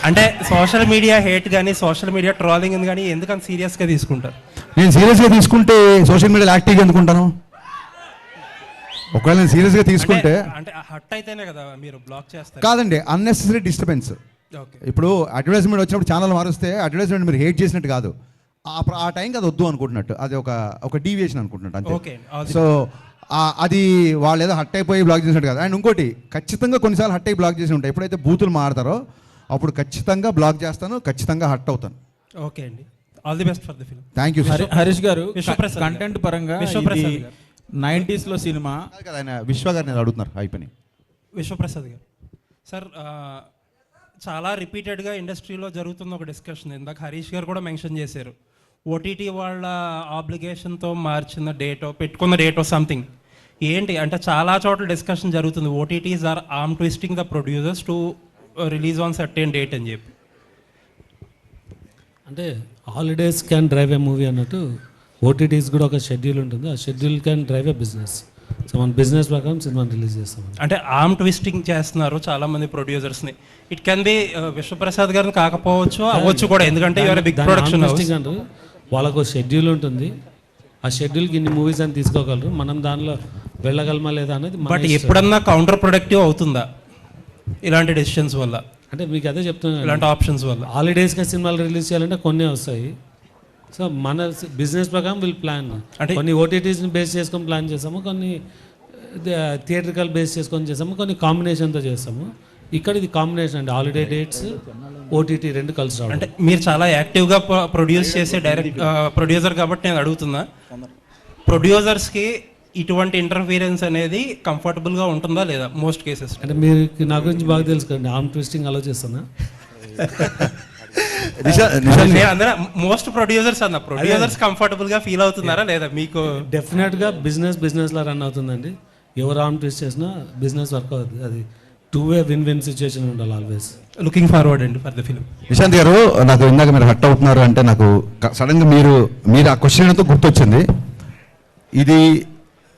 అంటే సోషల్ మీడియా హేట్ కానీ సోషల్ మీడియా ట్రోలింగ్ కానీ ఎందుకంత సీరియస్గా తీసుకుంటారు? నేను సీరియస్గా తీసుకుంటే సోషల్ మీడియాలో యాక్టివ్గా ఎందుకుంటాను? ఒకవేళ నేను సీరియస్గా తీసుకుంటే అంటే హట్ అయితేనే కదా మీరు బ్లాక్ చేస్తారు. కాదండి, అన్నెసెసరీ డిస్టర్బెన్స్. ఇప్పుడు అడ్వర్టైజ్మెంట్ వచ్చినప్పుడు ఛానల్ మారుస్తే అడ్వర్టైజ్మెంట్ మీరు హేట్ చేసినట్టు కాదు, ఆ టైంకి అది వద్దు అనుకుంటున్నట్టు, అది ఒక డీవియేషన్ అనుకుంటున్నట్టు అంతే. సో అది వాళ్ళు ఏదో హట్ అయిపోయి బ్లాక్ చేసినట్టు కాదు. అండ్ ఇంకోటి, ఖచ్చితంగా కొన్నిసార్లు హట్ అయి బ్లాక్ చేసి ఉంటాయి. ఎప్పుడైతే బూతులు మారుతారో అప్పుడు ఖచ్చితంగా బ్లాక్ చేస్తాను, ఖచ్చితంగా హట్ అవుతాను. ఓకే అండి, all the best for the film. Thank you. Harish గారు కంటెంట్ పరంగా 90s లో సినిమా ఆయన విశ్వ గారు నేను అడుగుతున్నారు అయిపోయి. విశ్వప్రసాద్ గారు సార్, చాలా రిపీటెడ్గా ఇండస్ట్రీలో జరుగుతున్న ఒక డిస్కషన్, ఇందాక హరీష్ గారు కూడా మెన్షన్ చేశారు, ఓటీటీ వాళ్ళ ఆబ్లిగేషన్తో మార్చిన డేటో పెట్టుకున్న డేటో సంథింగ్ ఏంటి అంటే చాలా చోట్ల డిస్కషన్ జరుగుతుంది, OTTs are arm twisting the producers to release on certain date అని చెప్పి. అంటే holidays can drive a movie అన్నట్టు ఓటీటీస్ కూడా ఒక షెడ్యూల్ ఉంటుంది, ఆ schedule can drive a business. So మన బిజినెస్ ప్రకారం సినిమాని రిలీజ్ చేస్తాం. అంటే ఆర్మ్ ట్విస్టింగ్ చేస్తున్నారు చాలా మంది ప్రొడ్యూసర్స్ని. ఇట్ కెన్ బి విశ్వప్రసాద్ గారిని కాకపోవచ్చు, అవ్వచ్చు కూడా, ఎందుకంటే బిగ్ ప్రొడక్షన్ అంటారు. వాళ్ళకు షెడ్యూల్ ఉంటుంది, ఆ షెడ్యూల్కి ఇన్ని మూవీస్ అని తీసుకోగలరు, మనం దానిలో వెళ్ళగలమా లేదా అనేది. బట్ ఎప్పుడన్నా కౌంటర్ ప్రొడక్టివ్ అవుతుందా ఇలాంటి డెసిషన్స్ వల్ల? అంటే మీకు అదే చెప్తున్నాను, ఇలాంటి ఆప్షన్స్ వల్ల. హాలిడేస్గా సినిమాలు రిలీజ్ చేయాలంటే కొన్ని వస్తాయి. సో మన బిజినెస్ ప్రకారం వీళ్ళు ప్లాన్, అంటే కొన్ని ఓటీటీస్ని బేస్ చేసుకొని ప్లాన్ చేస్తాము, కొన్ని థియేట్రికల్ బేస్ చేసుకొని చేస్తాము, కొన్ని కాంబినేషన్తో చేస్తాము. ఇక్కడ ఇది కాంబినేషన్ అండి, హాలిడే డేట్స్ ఓటీటీ రెండు కలిసి రావడం. అంటే మీరు చాలా యాక్టివ్గా ప్రొడ్యూస్ చేసే ప్రొడ్యూసర్ కాబట్టి నేను అడుగుతున్నా, ప్రొడ్యూసర్స్కి ఇటువంటి ఇంటర్ఫీరెన్స్ అనేది కంఫర్టబుల్గా ఉంటుందా లేదా మోస్ట్ కేసెస్? అంటే మీరు నా గురించి బాగా తెలుసుకోండి, ఆర్మ్ ట్విస్టింగ్ అలో చేస్తానా? మోస్ట్ ప్రొడ్యూసర్స్ అన్న ప్రొడ్యూసర్స్ కంఫర్టబుల్గా ఫీల్ అవుతున్నారా లేదా మీకు? డెఫినెట్గా బిజినెస్లా రన్ అవుతుందండి. ఎవరు ఆర్మ్ ట్విస్ట్ చేసినా బిజినెస్ వర్క్ అవుతుంది. అది టూ వే విన్ సిచ్యువేషన్ ఉండాలి ఆల్వేస్. లుకింగ్ ఫార్వర్డ్ అండి ఫర్ ద ఫిల్మ్. నిశాంత్ గారు, నాకు ఇందాక మీరు హట్ అవుతున్నారు అంటే నాకు సడన్గా మీరు ఆ క్వశ్చన్తో గుర్తొచ్చింది. ఇది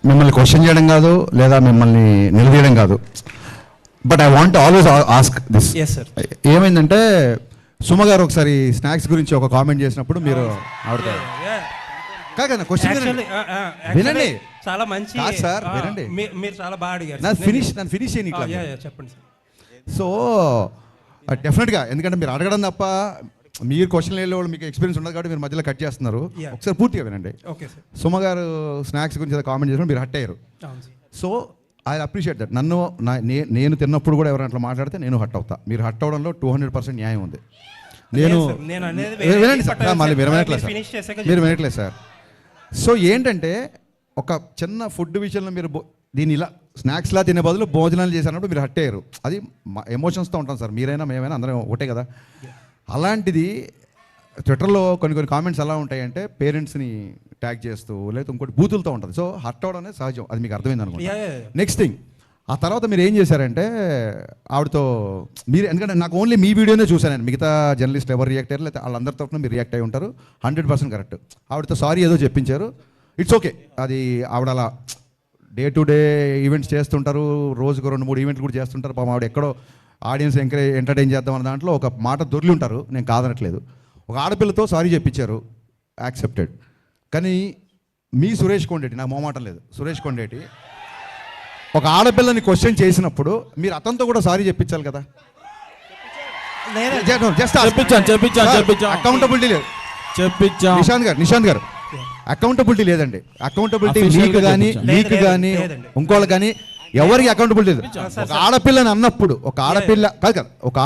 మిమ్మల్ని క్వశ్చన్ చేయడం కాదు, లేదా మిమ్మల్ని నిలదీయడం కాదు, but I want always ask this. ఏమైందంటే సుమ గారు ఒకసారి స్నాక్స్ గురించి ఒక కామెంట్ చేసినప్పుడు మీరు ఆవిడతారు కాదు క్వశ్చన్ వినండి, చాలా మంచి సార్ వినండి, మీరు చాలా బాగా అడిగారు. నన్ను ఫినిష్ చేయని చెప్పండి సార్. సో డెఫినెట్గా, ఎందుకంటే మీరు అడగడం తప్ప మీరు క్వశ్చన్ లేని వాళ్ళు మీకు ఎక్స్పీరియన్స్ ఉండదు కాబట్టి మీరు మధ్యలో కట్ చేస్తున్నారు. ఒకసారి పూర్తిగా వినండి. సుమ గారు స్నాక్స్ గురించి కామెంట్ చేసినప్పుడు మీరు హట్ అయ్యారు. So I appreciate that. నేను తిన్నప్పుడు కూడా ఎవరైనా అట్లా మాట్లాడితే నేను హట్ అవుతా. మీరు హట్ అవడంలో 200% న్యాయం ఉంది. వినండి సార్, మళ్ళీ మీరు వినట్లేదు సార్. సో ఏంటంటే ఒక చిన్న ఫుడ్ విషయంలో మీరు దీన్ని ఇలా స్నాక్స్లా తినే బదులు భోజనాలు చేసినప్పుడు మీరు హట్ అయ్యారు. అది ఎమోషన్స్తో ఉంటాం సార్, మీరైనా మేమైనా అందరం ఒకటే కదా. అలాంటిది ట్విట్టర్లో కొన్ని కామెంట్స్ ఎలా ఉంటాయంటే పేరెంట్స్ని ట్యాగ్ చేస్తూ లేదా ఇంకోటి బూతులతో ఉంటుంది. సో హర్ట్ అవడం అనేది సహజం, అది మీకు అర్థమైంది అనుకుంటా. నెక్స్ట్ థింగ్, ఆ తర్వాత మీరు ఏం చేశారంటే ఆవిడతో మీరు, ఎందుకంటే నాకు ఓన్లీ మీ వీడియోనే చూశాను, మిగతా జర్నలిస్ట్ ఎవరు రియాక్ట్ అయ్యారు లేదా వాళ్ళందరి తరఫున మీరు రియాక్ట్ అయ్యి ఉంటారు, 100% కరెక్ట్. ఆవిడతో సారీ ఏదో చెప్పించారు, ఇట్స్ ఓకే. అది ఆవిడ అలా డే టు డే ఈవెంట్స్ చేస్తుంటారు, రోజుకు 2-3 ఈవెంట్లు కూడా చేస్తుంటారు. పాపం ఆవిడ ఎక్కడో ఆడియన్స్ ఎంటర్టైన్ చేద్దాం అన్న దాంట్లో ఒక మాట దొరికి ఉంటారు, నేను కాదనట్లేదు. ఒక ఆడపిల్లతో సారీ చెప్పించారు, యాక్సెప్టెడ్. కానీ మీ సురేష్ కొండేటి, నాకు మొహమాటం లేదు, సురేష్ కొండేటి ఒక ఆడపిల్లని క్వశ్చన్ చేసినప్పుడు మీరు అతనితో కూడా సారీ చెప్పించాలి కదా. అకౌంటబిలిటీ లేదు. నిశాంత్ గారు అకౌంటబిలిటీ లేదండి. అకౌంటబిలిటీ మీకు కానీ ఇంకోళ్ళు కానీ ఎవరికి అకౌంటబిలిటీ లేదు. ఒక ఆడపిల్లని అన్నప్పుడు ఒక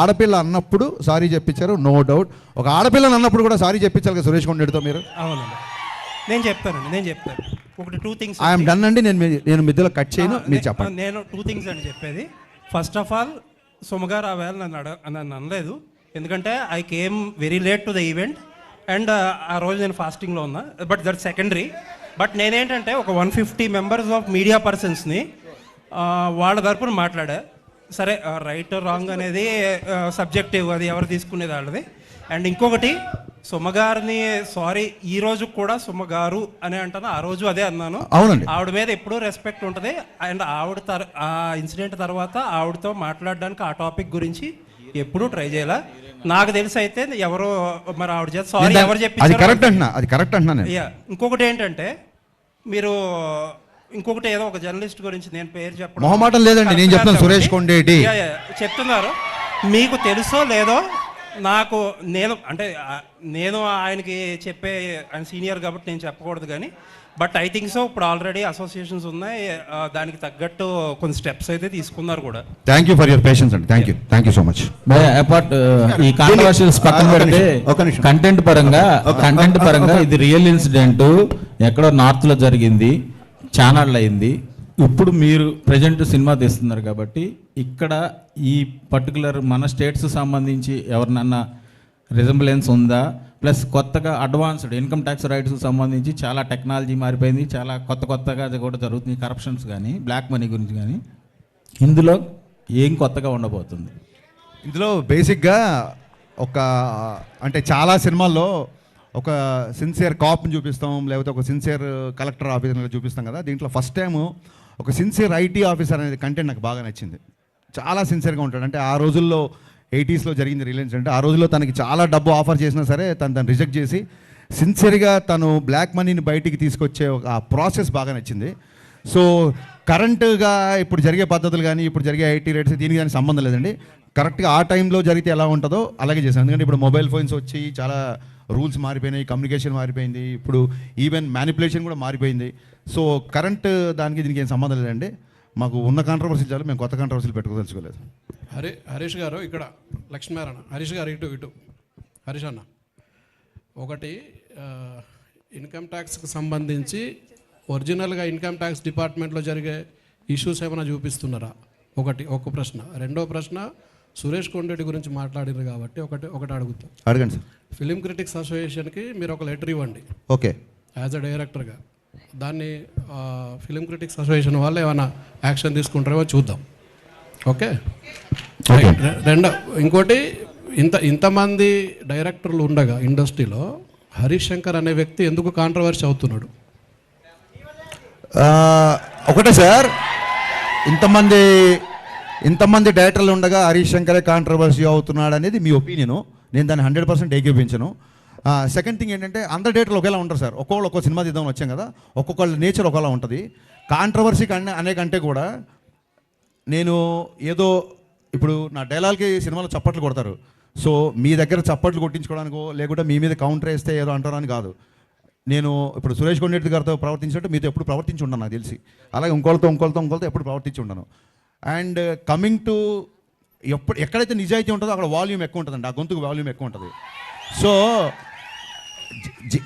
ఆడపిల్ల అన్నప్పుడు సారీ చెప్పించారు, నో డౌట్. ఒక ఆడపిల్లని అన్నప్పుడు కూడా సారీ చెప్పించాలి కదా సురేష్ కొండేటితో మీరు. అవునండి, నేను చెప్తాను ఒకటి 2 థింగ్స్. ఐఎమ్ డన్ అండి, నేను మధ్యలో కట్ చేయను, మీరు చెప్పండి. నేను 2 థింగ్స్ అండి చెప్పేది. ఫస్ట్ ఆఫ్ ఆల్ సుమగారు ఆ వేళ నన్ను అనలేదు, ఎందుకంటే I came very late to the event and ఆ రోజు నేను ఫాస్టింగ్లో ఉన్నా. But that secondary. బట్ నేనేంటంటే ఒక 150 మెంబర్స్ ఆఫ్ మీడియా పర్సన్స్ని వాళ్ళ తరపున మాట్లాడా. సరే, రైట్ రాంగ్ అనేది సబ్జెక్టివ్, అది ఎవరు తీసుకునేది వాళ్ళది. అండ్ ఇంకొకటి, సుమగారిని సారీ ఈ రోజు కూడా సుమగారు అని అంటాను, ఆ రోజు అదే అన్నాను. అవునండి, ఆవిడ మీద ఎప్పుడూ రెస్పెక్ట్ ఉంటుంది. అండ్ ఆవిడ ఆ ఇన్సిడెంట్ తర్వాత ఆవిడతో మాట్లాడడానికి ఆ టాపిక్ గురించి ఎప్పుడూ ట్రై చేయాల. నాకు తెలిసి అయితే ఎవరో మరి ఆవిడ చేత సారీ ఎవరు చెప్పి అది కరెక్ట్ అంటున్నా. ఇంకొకటి ఏంటంటే, మీరు ఇంకొకటి ఏదో ఒక జర్నలిస్ట్ గురించి నేను పేరు చెప్పడం మొహమాటం లేదండి, నేను చెప్తాను, సురేష్ కొండేటి చెప్తున్నారు. మీకు తెలుసో లేదో నాకు, నేను ఆయనకి చెప్పే, ఆయన సీనియర్ కాబట్టి నేను చెప్పకూడదు కానీ, బట్ ఐ థింక్ సో ఇప్పుడు ఆల్రెడీ అసోసియేషన్స్ ఉన్నాయి, దానికి తగ్గట్టు కొన్ని స్టెప్స్ అయితే తీసుకున్నారు కూడా. Thank you for your patience అండి, thank you so much. Apart ఈ కాంట్రవర్షియల్స్ పక్కన పెడితే కంటెంట్ పరంగా ఇది రియల్ ఇన్సిడెంట్, ఎక్కడో నార్త్లో జరిగింది, ఛానల్ అయింది. ఇప్పుడు మీరు ప్రజెంట్ సినిమా తీస్తున్నారు కాబట్టి ఇక్కడ ఈ పర్టికులర్ మన స్టేట్స్ సంబంధించి ఎవరినన్నా రిజంబ్లెన్స్ ఉందా? ప్లస్ కొత్తగా అడ్వాన్స్డ్ ఇన్కమ్ ట్యాక్స్ రైట్స్ సంబంధించి చాలా టెక్నాలజీ మారిపోయింది, చాలా కొత్తగా కూడా జరుగుతుంది, కరప్షన్స్ కానీ బ్లాక్ మనీ గురించి కానీ. ఇందులో ఏం కొత్తగా ఉండబోతుంది? ఇందులో బేసిక్గా అంటే చాలా సినిమాల్లో ఒక సిన్సియర్ కాప్ని చూపిస్తాం, లేకపోతే ఒక సిన్సియర్ కలెక్టర్ ఆఫీసర్ని చూపిస్తాం కదా. దీంట్లో ఫస్ట్ టైము ఒక సిన్సియర్ ఐటీ ఆఫీసర్ అనేది కంటెంట్ నాకు బాగా నచ్చింది. చాలా సిన్సియర్గా ఉంటాడు. అంటే ఆ రోజుల్లో 80s జరిగింది రిలయన్స్ అంటే, ఆ రోజుల్లో తనకి చాలా డబ్బు ఆఫర్ చేసినా సరే తను రిజెక్ట్ చేసి సిన్సియర్గా తను బ్లాక్ మనీని బయటికి తీసుకొచ్చే ఆ ప్రాసెస్ బాగా నచ్చింది. సో కరెంటుగా ఇప్పుడు జరిగే పద్ధతులు కానీ ఇప్పుడు జరిగే ఐటీ రేట్స్ దీనికి కానీ సంబంధం లేదండి. కరెక్ట్గా ఆ టైంలో జరిగితే ఎలా ఉంటుందో అలాగే చేశాను. ఎందుకంటే ఇప్పుడు మొబైల్ ఫోన్స్ వచ్చి చాలా రూల్స్ మారిపోయినాయి, కమ్యూనికేషన్ మారిపోయింది, ఇప్పుడు ఈవెన్ మ్యానిపులేషన్ కూడా మారిపోయింది. సో కరెంట్ దానికి దీనికి ఏం సంబంధం లేదండి. మాకు ఉన్న కాంట్రవర్సీ చాలు, మేము కొత్త కాంట్రవర్సీలు పెట్టుకోదలుచుకోలేదు. హరీష్ గారు ఇక్కడ, లక్ష్మీనారాయణ హరీష్ గారు ఇటు హరీష్ అన్న, ఒకటి ఇన్కమ్ ట్యాక్స్కి సంబంధించి ఒరిజినల్గా ఇన్కమ్ ట్యాక్స్ డిపార్ట్మెంట్లో జరిగే ఇష్యూస్ ఏమైనా చూపిస్తున్నారా? ఒక ప్రశ్న. రెండో ప్రశ్న, సురేష్ కొండేటి గురించి మాట్లాడారు కాబట్టి ఒకటి అడుగుతాం. అడగండి సార్. ఫిలిం క్రిటిక్స్ అసోసియేషన్కి మీరు ఒక లెటర్ ఇవ్వండి, ఓకే, యాజ్ అ డైరెక్టర్గా. దాన్ని ఫిలిం క్రిటిక్స్ అసోసియేషన్ వాళ్ళు ఏమైనా యాక్షన్ తీసుకుంటారేమో చూద్దాం. ఓకే. ఇంకోటి, ఇంతమంది డైరెక్టర్లు ఉండగా ఇండస్ట్రీలో హరీష్ శంకర్ అనే వ్యక్తి ఎందుకు కాంట్రవర్సీ అవుతున్నాడు? ఒకటే సార్, ఇంతమంది డైరెక్టర్లు ఉండగా హరీష్ శంకరే కాంట్రవర్సీ అవుతున్నాడు అనేది మీ ఒపీనియను, నేను దాన్ని 100% ఏకీపించను. సెకండ్ థింగ్ ఏంటంటే, అందరు డైరెక్టర్లు ఒకేలా ఉంటారు సార్. ఒక్కో సినిమా తీద్దామని వచ్చాం కదా, ఒక్కొక్కళ్ళ నేచర్ ఒకలా ఉంటుంది. కాంట్రవర్సీ అనే కంటే కూడా నేను ఏదో ఇప్పుడు నా డైలాగ్కి సినిమాలో చప్పట్లు కొడతారు, సో మీ దగ్గర చప్పట్లు కొట్టించుకోవడానికో లేకుంటే మీ మీద కౌంటర్ వేస్తే ఏదో అంటారని కాదు. నేను ఇప్పుడు సురేష్ కొండేటి గారితో ప్రవర్తించినట్టు మీతో ఎప్పుడు ప్రవర్తించి ఉంటాను నాకు తెలిసి, అలాగే ఇంకోళ్ళతో ఎప్పుడు ప్రవర్తించి ఉంటాను. అండ్ కమింగ్ టు ఎక్కడైతే నిజాయితీ ఉంటుందో అక్కడ వాల్యూమ్ ఎక్కువ ఉంటుందండి, ఆ గొంతుకు వాల్యూమ్ ఎక్కువ ఉంటుంది. సో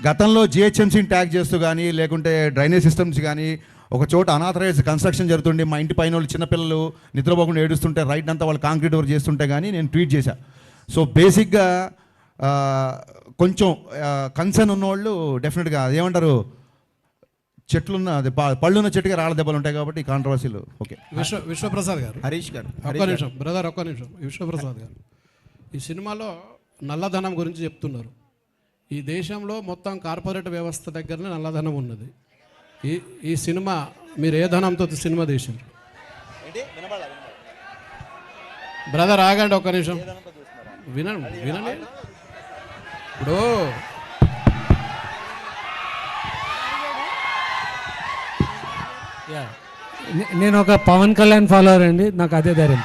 గతంలో జిహెచ్ఎంసీని ట్యాగ్ చేస్తూ కానీ లేకుంటే డ్రైనేజ్ సిస్టమ్స్ కానీ ఒక చోట అనాథరైజ్ కన్స్ట్రక్షన్ జరుగుతుండే, మా ఇంటి పైన వాళ్ళు చిన్నపిల్లలు నిద్రపోకుండా ఏడుస్తుంటే రైట్ అంతా వాళ్ళు కాంక్రీట్ వర్క్ చేస్తుంటే కానీ నేను ట్వీట్ చేశాను. సో బేసిక్గా కొంచెం కన్సర్న్ ఉన్నవాళ్ళు డెఫినెట్గా అదేమంటారు, చెట్లున్న అది పళ్ళున్న చెట్టుగా రాళ్ళ దెబ్బలు ఉంటాయి కాబట్టి ఈ కాంట్రవర్సీలు. ఓకే, విశ్వప్రసాద్ గారు, హరీష్ గారు, ఒక్క నిమిషం బ్రదర్, ఒక్క నిమిషం. విశ్వప్రసాద్ గారు, ఈ సినిమాలో నల్లధనం గురించి చెప్తున్నారు. ఈ దేశంలో మొత్తం కార్పొరేట్ వ్యవస్థ దగ్గరనే నల్లధనం ఉన్నది. ఈ సినిమా మీరు ఏ ధనంతో సినిమా తీసిండ్రు? బ్రదర్ ఆగండి ఒక్క నిమిషం, వినండి వినండి. ఇప్పుడు నేను ఒక పవన్ కళ్యాణ్ ఫాలోవర్ అండి, నాకు అదే ధైర్యం.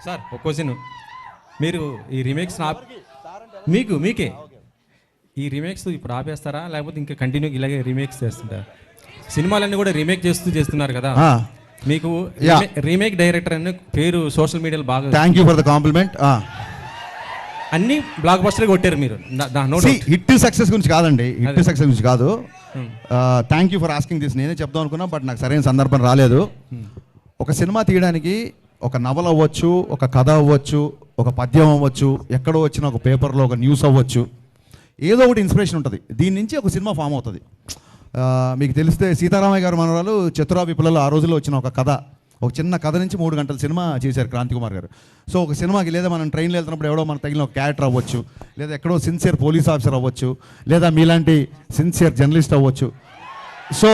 సార్ ఒక క్వశ్చన్, మీరు ఈ రీమేక్స్ మీకే ఈ రీమేక్స్ ఇప్పుడు ఆపేస్తారా, లేకపోతే ఇంకా కంటిన్యూ ఇలాగే రీమేక్స్ చేస్తుంటారా? సినిమాలన్నీ కూడా రీమేక్ చేస్తున్నారు కదా, మీకు రీమేక్ డైరెక్టర్ అనే పేరు సోషల్ మీడియాలో బాగా. Thank you for the complement. అన్ని బ్లాక్ బస్టర్ కొట్టారు మీరు. హిట్ సక్సెస్ గురించి కాదండి, హిట్ సక్సెస్ గురించి కాదు. Thank you for asking this. నేనే చెప్దాం అనుకున్నా, బట్ నాకు సరైన సందర్భం రాలేదు. ఒక సినిమా తీయడానికి ఒక నవల అవ్వచ్చు, ఒక కథ అవ్వచ్చు, ఒక పద్యం అవ్వచ్చు, ఎక్కడో వచ్చిన ఒక పేపర్లో ఒక న్యూస్ అవ్వచ్చు, ఏదో ఒకటి ఇన్స్పిరేషన్ ఉంటుంది. దీని నుంచి ఒక సినిమా ఫామ్ అవుతుంది. మీకు తెలిస్తే సీతారామయ్య గారు మనవరాలు చతురా విప్లవాలు ఆ రోజుల్లో వచ్చిన ఒక కథ, ఒక చిన్న కథ నుంచి 3 గంటల సినిమా చేశారు క్రాంతి కుమార్ గారు. సో ఒక సినిమాకి లేదా మనం ట్రైన్లో వెళ్తున్నప్పుడు ఎవడో మనకు తగిలిన ఒక క్యారెక్టర్ అవ్వచ్చు, లేదా ఎక్కడో సిన్సియర్ పోలీస్ ఆఫీసర్ అవ్వచ్చు, లేదా మీలాంటి సిన్సియర్ జర్నలిస్ట్ అవ్వచ్చు. సో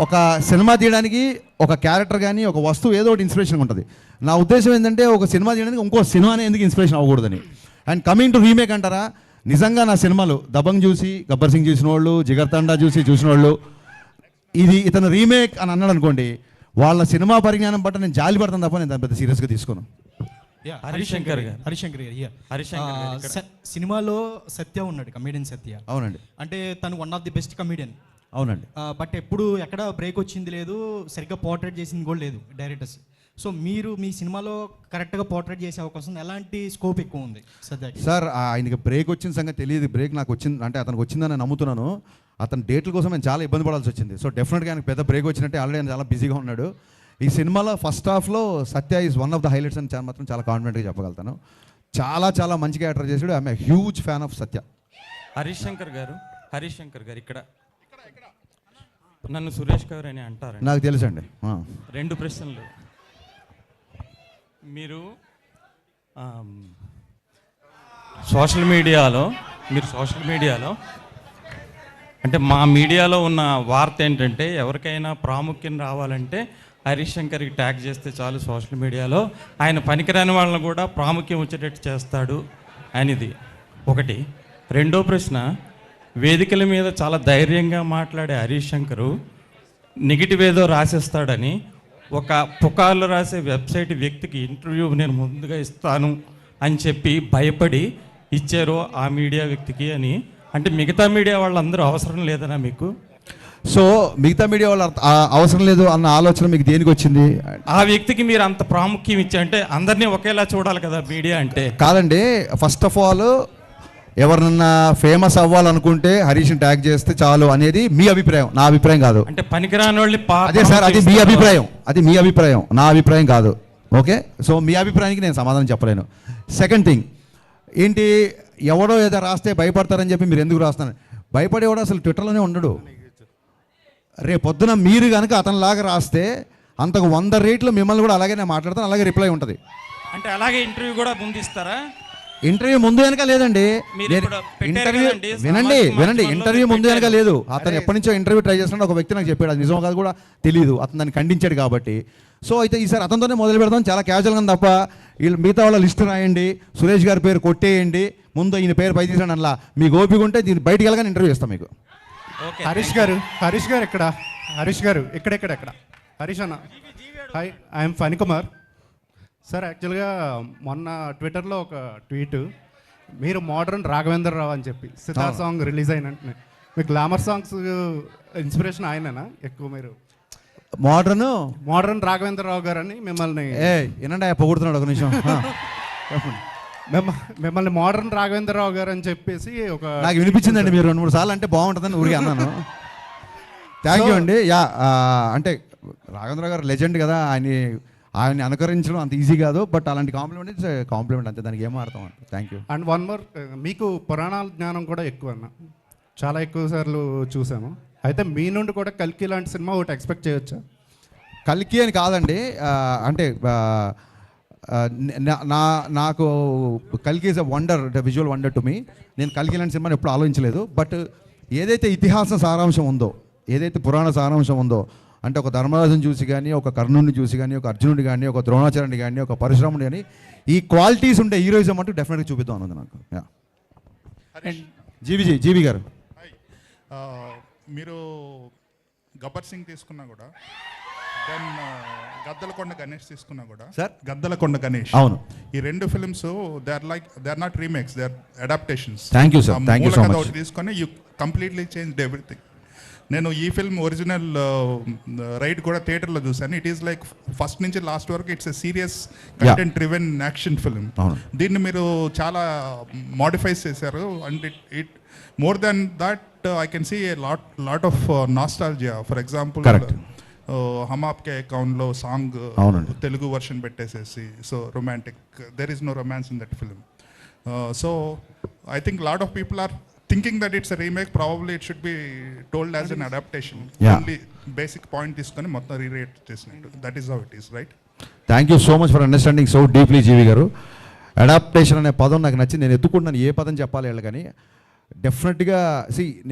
ఒక సినిమా తీయడానికి ఒక క్యారెక్టర్ కానీ ఒక వస్తువు ఏదో ఒకటి ఇన్స్పిరేషన్ ఉంటుంది. నా ఉద్దేశం ఏంటంటే ఒక సినిమా తీయడానికి ఇంకో సినిమానే ఎందుకు ఇన్స్పిరేషన్ అవ్వకూడదని. అండ్ కమింగ్ టు రీమేక్ అంటారా, నిజంగా నా సినిమాలు దబంగ్ చూసి, గబ్బర్ సింగ్ చూసిన వాళ్ళు, జిగర్ తండా చూసిన వాళ్ళు ఇది ఇతను రీమేక్ అని అన్నాడు అనుకోండి, వాళ్ళ సినిమా పరిజ్ఞానం బట్టి నేను జాలి పడతాను తప్ప నేను దాన్ని పెద్ద సీరియస్గా తీసుకోను. హరిశంకర్ సినిమాలో సత్య ఉన్నాడు, కమీడియన్ సత్య. అవునండి. అంటే తను one of the best comedian. అవునండి. బట్ ఎప్పుడు ఎక్కడ బ్రేక్ వచ్చింది లేదు, సరిగ్గా పోర్ట్రేట్ చేసింది కూడా లేదు డైరెక్టర్స్. సో మీరు మీ సినిమాలో కరెక్ట్గా పోర్ట్రేట్ చేసే అవకాశం, ఎలాంటి స్కోప్ ఎక్కువ ఉంది సత్యకి? సార్ ఆయనకి బ్రేక్ వచ్చిన సంగతి తెలియదు. బ్రేక్ నాకు వచ్చింది అంటే అతనికి వచ్చిందని నమ్ముతున్నాను. అతని డేట్ల కోసం నేను చాలా ఇబ్బంది పడాల్సి వచ్చింది. సో డెఫినెట్గా ఆయనకు పెద్ద బ్రేక్ వచ్చినట్టే, ఆల్రెడీ ఆయన చాలా బిజీగా ఉన్నాడు. ఈ సినిమాలో ఫస్ట్ హాఫ్లో Satya is one of the highlights అని మాత్రం చాలా కాన్ఫిడెంట్గా చెప్పగలుగుతాను. చాలా చాలా మంచి క్యారెక్టర్ చేశాడు. I'm a huge fan of Satya. Harishankar గారు ఇక్కడ నన్ను సురేష్ గారు అని అంటారు. నాకు తెలుసండి. 2 ప్రశ్నలు. మీరు సోషల్ మీడియాలో అంటే మా మీడియాలో ఉన్న వార్త ఏంటంటే, ఎవరికైనా ప్రాముఖ్యం రావాలంటే హరిశంకర్కి ట్యాగ్ చేస్తే చాలు సోషల్ మీడియాలో, ఆయన పనికిరాని వాళ్ళని కూడా ప్రాముఖ్యం వచ్చేటట్టు చేస్తాడు అనేది ఒకటి. 2వ ప్రశ్న, వేదికల మీద చాలా ధైర్యంగా మాట్లాడే హరిశంకరు నెగిటివ్ ఏదో రాసేస్తాడని ఒక పుకార్లు రాసే వెబ్సైట్ వ్యక్తికి ఇంటర్వ్యూ నేను ముందుగా ఇస్తాను అని చెప్పి భయపడి ఇచ్చారు ఆ మీడియా వ్యక్తికి అని. అంటే మిగతా మీడియా వాళ్ళందరూ అవసరం లేదనా మీకు? సో మిగతా మీడియా వాళ్ళు అవసరం లేదు అన్న ఆలోచన మీకు దేనికి వచ్చింది? ఆ వ్యక్తికి మీరు అంత ప్రాముఖ్యం ఇచ్చా అంటే అందరినీ ఒకేలా చూడాలి కదా మీడియా అంటే. కాదండి, ఫస్ట్ ఆఫ్ ఆల్ ఎవరినన్నా ఫేమస్ అవ్వాలనుకుంటే హరీష్ని ట్యాగ్ చేస్తే చాలు అనేది మీ అభిప్రాయం, నా అభిప్రాయం కాదు. అంటే పనికిరాని వాళ్ళు అదే సార్, అది మీ అభిప్రాయం, నా అభిప్రాయం కాదు. ఓకే, సో మీ అభిప్రాయానికి నేను సమాధానం చెప్పలేను. సెకండ్ థింగ్ ఏంటి, ఎవడో ఏదో రాస్తే భయపడతారని చెప్పి మీరు ఎందుకు రాస్తున్నారు? భయపడేవాడు అసలు ట్విట్టర్లోనే ఉండడు. రేపొద్దున మీరు కనుక అతనిలాగా రాస్తే అంతకు 100 రెట్లు మిమ్మల్ని కూడా అలాగే నేను మాట్లాడతాను, అలాగే రిప్లై ఉంటుంది. అంటే అలాగే ఇంటర్వ్యూ కూడా ముందు ఇస్తారా? ఇంటర్వ్యూ ముందు వెనక లేదండి. వినండి, ఇంటర్వ్యూ ముందు వెనక లేదు. అతను ఎప్పటి నుంచో ఇంటర్వ్యూ ట్రై చేస్తున్నాడు. ఒక వ్యక్తి నాకు చెప్పాడు, అది నిజం కాదు కూడా తెలియదు. అతను దాన్ని ఖండించాడు కాబట్టి. సో అయితే ఈసారి అతనితోనే మొదలు పెడతాం, చాలా క్యాజువల్గా తప్ప వీళ్ళు మిగతా వాళ్ళ లిస్ట్ రాయండి, సురేష్ గారి పేరు కొట్టేయండి, ముందు ఈయన పేరు పై తీసాడు అలా. మీకు ఓపిక ఉంటే దీన్ని బయటికి వెళ్ళగానే ఇంటర్వ్యూ ఇస్తాం మీకు. హరీష్ గారు ఎక్కడ హరీష్ అన్న, హాయ్, ఐఎమ్ ఫణికుమార్ సార్. యాక్చువల్గా మొన్న ట్విట్టర్లో ఒక ట్వీట్, మీరు మోడర్న్ రాఘవేంద్రరావు అని చెప్పి సితార్ సాంగ్ రిలీజ్ అయినట్టు, మీకు గ్లామర్ సాంగ్స్ ఇన్స్పిరేషన్ ఆయననా ఎక్కువ? మీరు మోడర్న్ రాఘవేంద్రరావు గారు అని మిమ్మల్ని ఏనండి పొగుడుతున్నాడు ఒక నిమిషం. మిమ్మల్ని మోడర్న్ రాఘవేంద్రరావు గారు అని చెప్పేసి ఒక నాకు వినిపించిందండి. మీరు 2-3 సార్లు అంటే బాగుంటుందని ఊరికే అన్నాను. థ్యాంక్ యూ అండి. యా, అంటే రాఘవేంద్ర గారు లెజెండ్ కదా, ఆయన్ని అనుకరించడం అంత ఈజీ కాదు, బట్ అలాంటి కాంప్లిమెంట్ ఇట్స్ కాంప్లిమెంట్ అంతే, దానికి ఏమో అర్థం అంట. Thank you. And one more, మీకు పురాణాల జ్ఞానం కూడా ఎక్కువ అన్న, చాలా ఎక్కువ సార్లు చూసాము. అయితే మీ నుండి కూడా కల్కి లాంటి సినిమా ఒకటి ఎక్స్పెక్ట్ చేయొచ్చా? కల్కి అని కాదండి, అంటే నాకు కల్కి is a wonder, visual wonder to me. నేను కల్కి లాంటి సినిమాని ఎప్పుడు ఆలోచించలేదు. బట్ ఏదైతే ఇతిహాస సారాంశం ఉందో, ఏదైతే పురాణ సారాంశం ఉందో, అంటే ఒక ధర్మరాజుని చూసి కానీ, ఒక కర్ణుడిని చూసి కానీ, ఒక అర్జునుడి కానీ, ఒక ద్రోణాచార్యుని కానీ, ఒక పరశురాముడి కానీ, ఈ క్వాలిటీస్ ఉండే హీరోయిజం అంటూ డెఫినెట్గా చూపిద్దాం అన్నది నాకు. జీవి గారు, మీరు గబ్బర్ సింగ్ తీసుకున్నా కూడా, దెన్ గద్దలకొండ గణేష్ తీసుకున్నా కూడా, సార్ గద్దలకొండ గణేష్, అవును, ఈ రెండు films they are not remakes, they are adaptations. Thank you sir, thank you so much. తీసుకొని యూ కంప్లీట్లీ చేంజ్డ్ ఎవ్రీథింగ్. నేను ఈ ఫిల్మ్ ఒరిజినల్ రైడ్ కూడా థియేటర్లో చూసాను. ఇట్ ఈస్ లైక్ ఫస్ట్ నుంచి లాస్ట్ వరకు it's a serious content driven action film. దీన్ని మీరు చాలా మోడిఫైస్ చేశారు. And it more than that I can see a lot of nostalgia. For example హమ్ ఆప్కే అకౌంట్లో సాంగ్ తెలుగు వర్షన్ పెట్టేసేసి, so romantic, there is no romance in that film. So I think lot of people are thinking that it's a remake. Probably it should be told as an adaptation. Only basic point తీసుకొని మొత్తం రీరేట్ చేసినట్టు. That is how it is, right? Thank you so much for understanding so deeply GV గారు. అడాప్టేషన్ అనే పదం నాకు నచ్చింది. నేను ఎత్తుకుంటున్నాను ఏ పదం చెప్పాలి వీళ్ళు, కానీ డెఫినెట్గా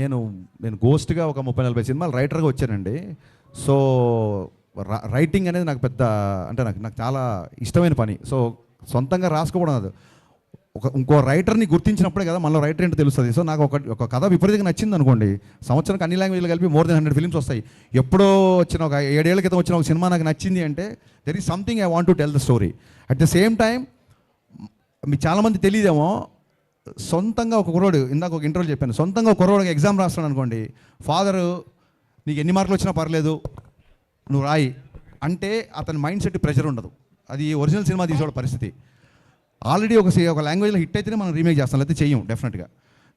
నేను గోస్ట్గా ఒక 30-40 సినిమాలు రైటర్గా వచ్చానండి. సో రైటింగ్ అనేది నాకు పెద్ద, అంటే నాకు చాలా ఇష్టమైన పని. సో సొంతంగా రాసుకోవడం అది ఇంకో రైటర్ని గుర్తించినప్పుడే కదా మనలో రైటర్ ఏంటో తెలుస్తుంది. సో నాకు ఒక కథ విపరీతంగా నచ్చింది అనుకోండి, సంవత్సరానికి అన్ని లాంగ్వేజ్లు కలిపి మోర్ దెన్ 100 ఫిల్మ్స్ వస్తాయి. ఎప్పుడో వచ్చిన ఒక 7 ఏళ్ల క్రితం వచ్చిన ఒక సినిమా నాకు నచ్చింది అంటే there is something I want to tell the story. At the same time మీకు చాలామంది తెలియదేమో, సొంతంగా ఒక కుర్రోడు, ఇందాక ఒక ఇంటర్వ్యూ చెప్పాను, సొంతంగా ఒక కుర్రోడు ఎగ్జామ్ రాస్తాడు అనుకోండి, ఫాదరు నీకు ఎన్ని మార్కులు వచ్చినా పర్లేదు నువ్వు రాయి అంటే అతని మైండ్ సెట్ ప్రెషర్ ఉండదు. అది ఒరిజినల్ సినిమా తీసేవాడు పరిస్థితి. ఆల్రెడీ ఒక లాంగ్వేజ్లో హిట్ అయితేనే మనం రీమేక్ చేస్తాం, లేకపోతే చెయ్యం డెఫినెట్గా.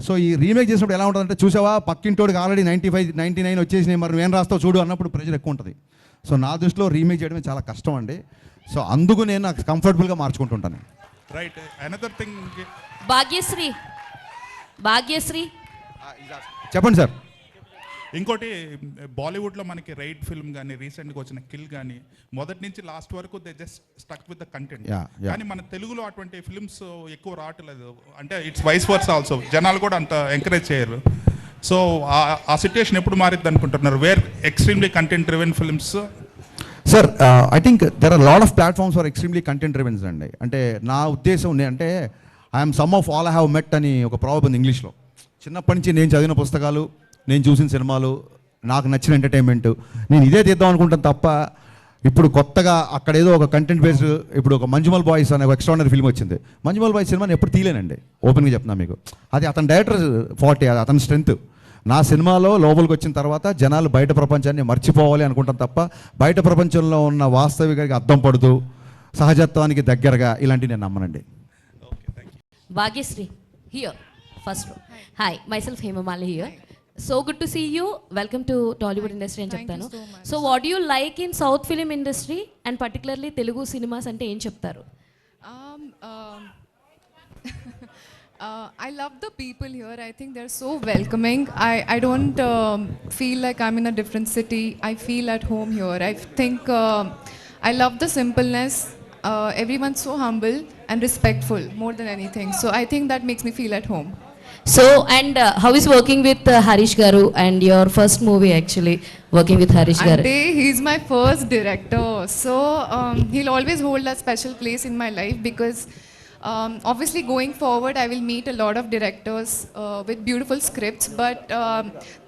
సో ఈ రీమేక్ చేసినప్పుడు ఎలా ఉంటుందంటే, చూసావా పక్కింటోడికి ఆల్రెడీ 95, 99 వచ్చేసినాయి, మరి నువ్వేం రాస్తావు చూడు అన్నప్పుడు ప్రెషర్ ఎక్కువ ఉంటుంది. సో నా దృష్టిలో రీమేక్ చేయడమే చాలా కష్టం అండి. సో అందుకు నేను నాకు కంఫర్టబుల్గా మార్చుకుంటుంటాను. రైట్. అనదర్ థింగ్, భాగ్యశ్రీ చెప్పండి సార్. ఇంకోటి, బాలీవుడ్లో మనకి రైడ్ ఫిల్మ్ కానీ, రీసెంట్గా వచ్చిన కిల్ కానీ, మొదటి నుంచి లాస్ట్ వరకు they just stuck with the content. కానీ మన తెలుగులో అటువంటి ఫిల్మ్స్ ఎక్కువ రావట్లేదు. అంటే ఇట్స్ వైస్ వర్స్ ఆల్సో. జనాలు కూడా అంత ఎంకరేజ్ చేయరు. సో ఆ సిచ్యుయేషన్ ఎప్పుడు మారిద్ది అనుకుంటున్నారు? Where extremely content driven films. Sir I think there are lot of platforms for extremely content drivens అండి. అంటే నా ఉద్దేశం అంటే I'm some of all I have met అని ఒక ప్రాబ్లం ఉంది ఇంగ్లీష్లో. చిన్నప్పటి నుంచి నేను చదివిన పుస్తకాలు, నేను చూసిన సినిమాలు, నాకు నచ్చిన ఎంటర్టైన్మెంట్, నేను ఇదే తీద్దాం అనుకుంటాను తప్ప ఇప్పుడు కొత్తగా అక్కడ ఏదో ఒక కంటెంట్ బేస్డ్, ఇప్పుడు ఒక మంజుమల్ బాయ్స్ అనే ఒక ఎక్స్ట్రాడినరీ ఫిల్మ్ వచ్చింది. మంజుమల్ బాయ్స్ సినిమాని ఎప్పుడు తీయలేనండి, ఓపెన్గా చెప్తున్నాను మీకు. అది అతని డైరెక్టర్ 40, అది అతని స్ట్రెంత్. నా సినిమాలో లోపలికి వచ్చిన తర్వాత జనాలు బయట ప్రపంచాన్ని మర్చిపోవాలి అనుకుంటాం తప్ప బయట ప్రపంచంలో ఉన్న వాస్తవికకి అర్థం పడుతూ సహజత్వానికి దగ్గరగా ఇలాంటివి నేను నమ్మనండి. Bhagyashree here first. Hi, myself Hemamali here. So good to see you. Welcome to Tollywood industry అని చెప్తాను. So what do you like in South film industry and particularly Telugu cinemas అంటే ఏం చెప్తారు? I love the people here. I think they're so welcoming. I don't feel like I'm in a different city. I feel at home here. I think I love the simpleness. Everyone's so humble and respectful more than anything. So I think that makes me feel at home. So and how is working with Harish Garu and your first movie actually working with Harish Garu? He's my first director. So he'll always hold a special place in my life because obviously going forward I will meet a lot of directors with beautiful scripts, but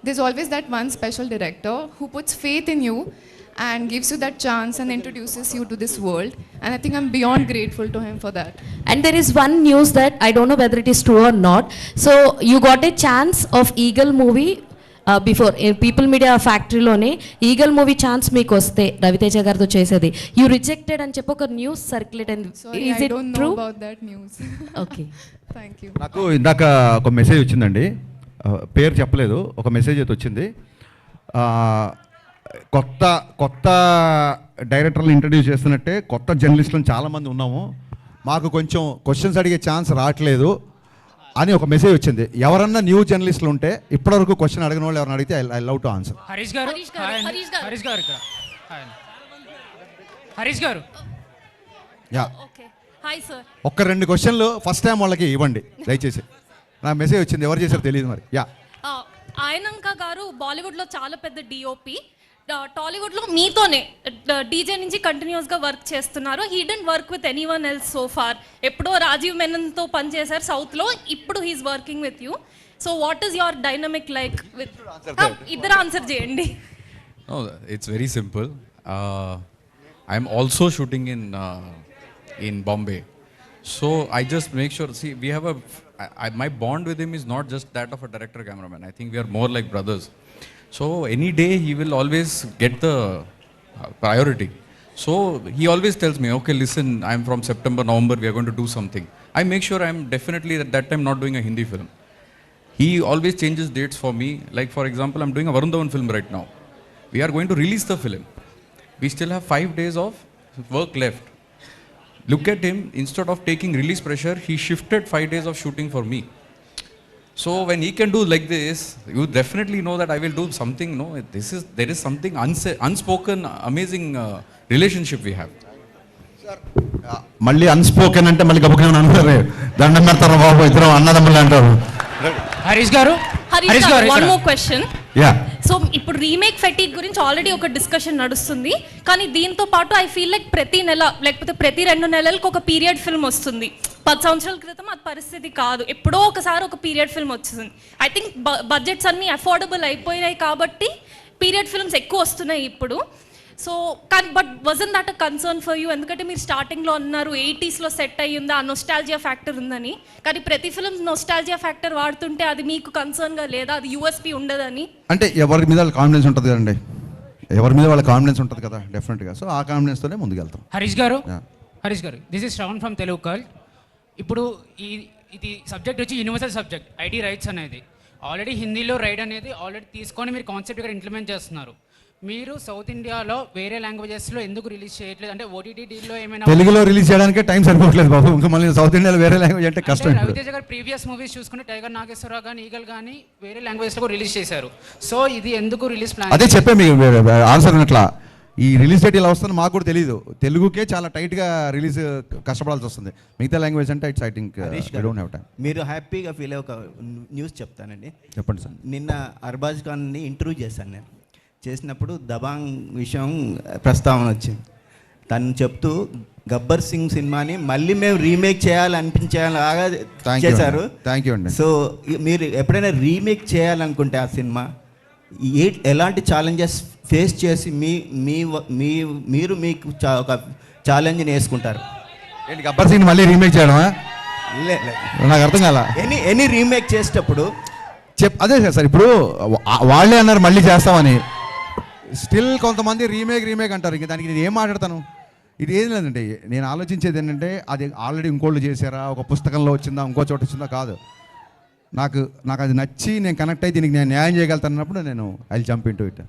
there's always that one special director who puts faith in you and gives you that chance and introduces you to this world, and I think I'm beyond grateful to him for that. And there is one news that I don't know whether it is true or not. So you got a chance of Eagle movie before People Media Factory లోనే ఈగల్ మూవీ ఛాన్స్ మీకు వస్తే రవితేజ గారితో చేసేది, యూ రిజెక్టెడ్ అని చెప్పి ఒక న్యూస్ సర్క్యులేట్ అయింది. Sorry, I don't know about that news. Okay. Thank you. నాకు ఇందాక ఒక మెసేజ్ వచ్చిందండి, పేరు చెప్పలేదు, ఒక మెసేజ్ అయితే వచ్చింది. కొత్త డైరెక్టర్లు ఇంట్రడ్యూస్ చేస్తున్నట్టే కొత్త జర్నలిస్టులను చాలామంది ఉన్నాము, మాకు కొంచెం క్వశ్చన్స్ అడిగే ఛాన్స్ రావట్లేదు అని ఒక మెసేజ్ వచ్చింది. ఎవరన్నా న్యూ జర్నలిస్టులు ఉంటే ఇప్పటివరకు క్వశ్చన్ అడిగిన వాళ్ళు ఎవరైనా అడిగితే I love to answer. Harish గారు హరీష్ గారు యా, హాయ్ సార్. ఒక్క 2 క్వశ్చన్లు ఫస్ట్ టైం వాళ్ళకి ఇవ్వండి దయచేసి. నా మెసేజ్ వచ్చింది, ఎవరు చేశారో తెలియదు మరి. యా, ఆయనంక గారు బాలీవుడ్లో చాలా పెద్ద డిఓపి, టాలీవుడ్లో మీతోనే డీజే నుంచి కంటిన్యూస్గా వర్క్ చేస్తున్నారు. He didn't work with any one else so far. ఎప్పుడో రాజీవ్ మెనన్తో పనిచేశారు సౌత్లో, ఇప్పుడు he's working with you. So what is your dynamic like with? ఇద్దరు ఆన్సర్ చేయండి. It's very simple. I'm also shooting in Bombay. So I just make sure, see, we have my bond with him is not just that of a director cameraman. I think we are more like brothers. So any day he will always get the priority. So he always tells me, okay, listen, I'm from September, November, we are going to do something. I make sure I'm definitely at that time not doing a Hindi film. He always changes dates for me. Like for example, I'm doing a Varun Dhawan film right now. We are going to release the film. We still have 5 days of work left. Look at him, instead of taking release pressure, he shifted 5 days of shooting for me. So when he can do like this, you definitely know that I will do something. No, there is something unspoken, amazing relationship we have. మళ్ళీ అన్స్పోకెన్ అంటే మళ్ళీ గబుకునే అనుకుంటారు, దండం పెడతారు బాబు, ఇద్దరు అన్నదమ్ములు అంటారు. హరీష్ గారు one more question. Yeah, so ఇప్పుడు రీమేక్ ఫెటీగ్ గురించి ఆల్రెడీ ఒక డిస్కషన్ నడుస్తుంది, కానీ దీంతో పాటు ఐ ఫీల్ లైక్ ప్రతి నెల లేకపోతే ప్రతి 2 నెలలకు ఒక పీరియడ్ ఫిల్మ్ వస్తుంది. 10 సంవత్సరాల క్రితం అది పరిస్థితి కాదు, ఎప్పుడో ఒకసారి ఒక పీరియడ్ ఫిల్మ్ వచ్చింది. ఐ థింక్ బడ్జెట్స్ అన్నీ అఫోర్డబుల్ అయిపోయినాయి కాబట్టి పీరియడ్ ఫిల్మ్స్ ఎక్కువ వస్తున్నాయి ఇప్పుడు. సో కానీ but wasn't that a concern for you? ఎందుకంటే మీరు స్టార్టింగ్లో అన్నారు 80sలో సెట్ అయ్యిందా, ఆ నొస్టాలజియా ఫ్యాక్టర్ ఉందని. కానీ ప్రతి ఫిల్మ్ నొస్టాలజియా ఫ్యాక్టర్ వాడుతుంటే అది మీకు కన్సర్న్గా లేదా? అది యూఎస్పీ ఉండదని? అంటే ఎవరి మీద వాళ్ళ కాన్ఫిడెన్స్ ఉంటుంది కదండి, ఎవరి మీద వాళ్ళ కాన్ఫిడెన్స్ ఉంటుంది కదా డెఫినెట్గా. సో ఆ కాన్ఫిడెన్స్తోనే ముందుకెళ్తాం. హరీష్ గారు this is Shravan from Telugu cult. ఇప్పుడు ఇది సబ్జెక్ట్ వచ్చి యూనివర్సల్ సబ్జెక్ట్, ఐటీ రైట్స్ అనేది. ఆల్రెడీ హిందీలో రైడ్ అనేది ఆల్రెడీ తీసుకొని మీరు కాన్సెప్ట్ ఇక్కడ ఇంప్లిమెంట్ చేస్తున్నారు. మీరు సౌత్ ఇండియాలో వేరే లాంగ్వేజెస్లో ఎందుకు రిలీజ్ చేయట్లేదు? అంటే ఓటీటీ డీల్లో ఏమైనా తెలుగులో రిలీజ్ చేయడానికి టైం సరిపోవట్లేదు బాబు, ఇంకా మళ్ళీ సౌత్ ఇండియాలో వేరే లాంగ్వేజ్ అంటే కష్టం. రవితేజ గారు ప్రీవియస్ మూవీస్ చూసుకుంటే టైగర్ నాగేశ్వరరావు కానీ ఈగల్ కానీ వేరే లాంగ్వేజ్లో రిలీజ్ చేశారు. సో ఇది ఎందుకు రిలీజ్ ప్లాన్? అదే చెప్పే మీకు ఆన్సర్ ఉన్నట్లా. ఈ రిలీజ్ డేట్ ఇలా వస్తుందో మాకు కూడా తెలియదు. తెలుగుకే చాలా టైట్గా రిలీజ్ కష్టపడాల్సి వస్తుంది, మిగతా లాంగ్వేజ్ అంటే it's I think don't have time. మీరు హ్యాపీగా ఫీల్ అయ్యే ఒక న్యూస్ చెప్తానండి. చెప్పండి సార్. నిన్న అర్బాజ్ ఖాన్ని ఇంటర్వ్యూ చేశాను నేను. చేసినప్పుడు దబాంగ్ విషయం ప్రస్తావన వచ్చింది. తను చెప్తూ గబ్బర్ సింగ్ సినిమాని మళ్ళీ మేము రీమేక్ చేయాలనిపించేలాగా చేశారు. థ్యాంక్ యూ అండి. సో మీరు ఎప్పుడైనా రీమేక్ చేయాలనుకుంటే ఆ సినిమా ఎలాంటి ఛాలెంజెస్ ఫేస్ చేసి మీరు మీకు ఒక ఛాలెంజ్ని వేసుకుంటారు? ఏంటి గబ్బర్ సింగ్ మళ్ళీ రీమేక్ చేయడమా? నాకు అర్థం కాల. ఎనీ రీమేక్ చేసేటప్పుడు అదే సార్, ఇప్పుడు వాళ్ళే అన్నారు మళ్ళీ చేస్తామని, స్టిల్ కొంతమంది రీమేక్ అంటారు. ఇంకా దానికి నేను ఏం మాట్లాడతాను? ఇది ఏం లేదండి, నేను ఆలోచించేది ఏంటంటే అది ఆల్రెడీ ఇంకోళ్ళు చేశారా, ఒక పుస్తకంలో వచ్చిందా, ఇంకో చోట వచ్చిందా కాదు. నాకు అది నచ్చి నేను కనెక్ట్ అయ్యి దీనికి నేను న్యాయం చేయగలుగుతానన్నప్పుడు నేను I jump into it.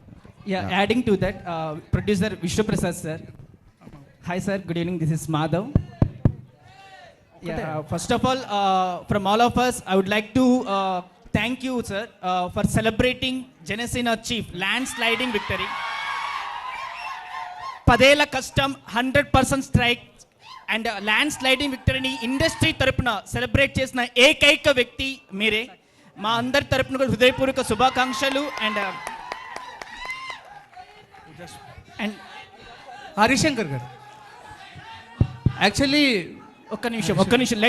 Adding to that, producer Vishnu Prasad sir. Hi sir, good evening, this is Madhav. First of all, from all of us, I would like to thank you, sir, for celebrating Janesina Chief landsliding victory. 10 ఏళ్ల కష్టం, 100% స్ట్రైక్ అండ్ ల్యాండ్స్లైడింగ్ విక్టరీని ఇండస్ట్రీ తరపున సెలబ్రేట్ చేసిన ఏకైక వ్యక్తి మీరే. మా అందరి తరపున కూడా హృదయపూర్వక శుభాకాంక్షలు. అండ్ హరిశంకర్ గారు యాక్చువల్లీ ఒక్క నిమిషం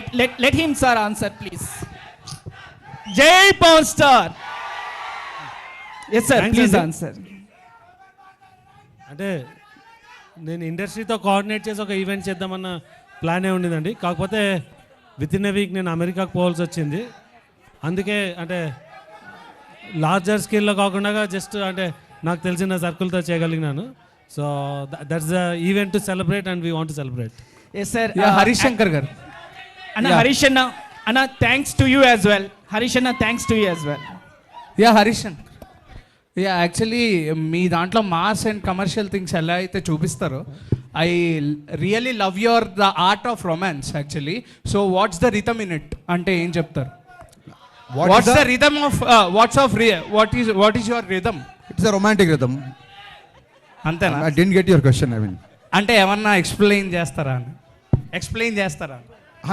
let him sir answer please. జై Pawan star. Yes sir, please answer. అంటే నేను ఇండస్ట్రీతో కోఆర్డినేట్ చేసి ఒక ఈవెంట్ చేద్దామన్న ప్లానే ఉండేదండి. కాకపోతే విత్ ఇన్ ఏ వీక్ నేను అమెరికాకు పోవాల్సి వచ్చింది. అందుకే అంటే లార్జర్ స్కేల్లో కాకుండా జస్ట్ అంటే నాకు తెలిసిన సర్కిల్తో చేయగలిగినాను. So that's the event to celebrate and we want to celebrate. Yes sir. Harish Shankar గారు హరీష్ అన్న thanks to you as well. Harish అన్న thanks to you as well. Harish actually మీ దాంట్లో మాస్ అండ్ కమర్షియల్ థింగ్స్ ఎలా అయితే చూపిస్తారో I really love your the art of romance actually. So what's the rhythm in it అంటే ఏం చెప్తారు? What's the rhythm of what is your rhythm? It's a romantic rhythm. అంతేనా? I didn't get your question. I mean అంటే ఏమన్నా ఎక్స్ప్లెయిన్ చేస్తారా?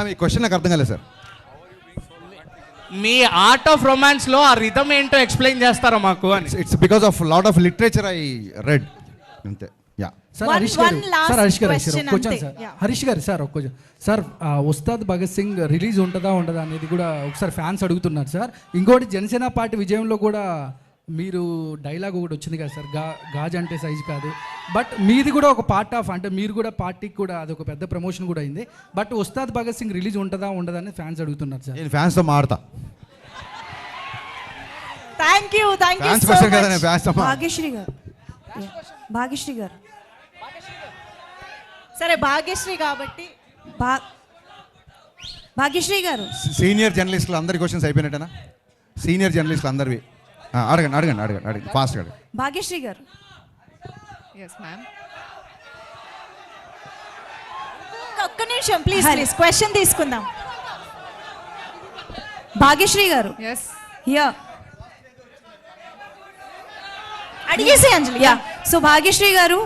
మీ క్వశ్చన్ నాకు అర్థం కాలేదు సార్. మీ ఆర్ట్ ఆఫ్ రొమాన్స్ లో ఆ రిథమ్ ఏంటో ఎక్స్ప్లెయిన్ చేస్తారా మాకు అని? It's because of lot of literature I read. అంతే. యా సార్ హరీష్ గారు, సార్ హరీష్ గారు ఒక క్వశ్చన్ సార్. హరీష్ గారు సార్ ఒక question sir. Ustaad Bhagat Singh release ఉంటుందా ఉండదా అనేది కూడా ఒకసారి ఫ్యాన్స్ అడుగుతున్నారు సార్. ఇంకోటి జనసేన పార్టీ విజయంలో కూడా మీరు డైలాగ్ ఒకటి వచ్చింది కదా సార్, గాజ్ అంటే సైజ్ కాదు. బట్ మీది కూడా ఒక పార్ట్ ఆఫ్, అంటే మీరు కూడా పార్టీకి కూడా అదొక పెద్ద ప్రమోషన్ కూడా అయింది. బట్ ఉస్తాద్ భగత్ సింగ్ రిలీజ్ ఉంటుందా ఉండదా అని ఫ్యాన్స్ అడుగుతున్నారు సార్. నేను ఫ్యాన్స్తో మాడతా. థ్యాంక్ యూ ఫ్యాన్స్ క్వశ్చన్ కదా, నేను ఫ్యాన్స్తో భాగ్యశ్రీ గారు. భాగ్యశ్రీ గారు సరే భాగ్యశ్రీ కాబట్టి భాగ్యశ్రీ గారు. సీనియర్ జర్నలిస్టులు అందరి క్వశ్చన్స్ అయిపోయినట్టేనా? సీనియర్ జర్నలిస్టులు అందరివి అడగండి ఫాస్ట్గా అడగండి. భాగ్యశ్రీ గారు. Yes, ma'am. ఒక్క నిమిషం ప్లీజ్ క్వశ్చన్ తీసుకుందాం. భాగ్యశ్రీ గారు. Yes. యా అడిగేసి అంజలి. యా సో భాగ్యశ్రీ గారు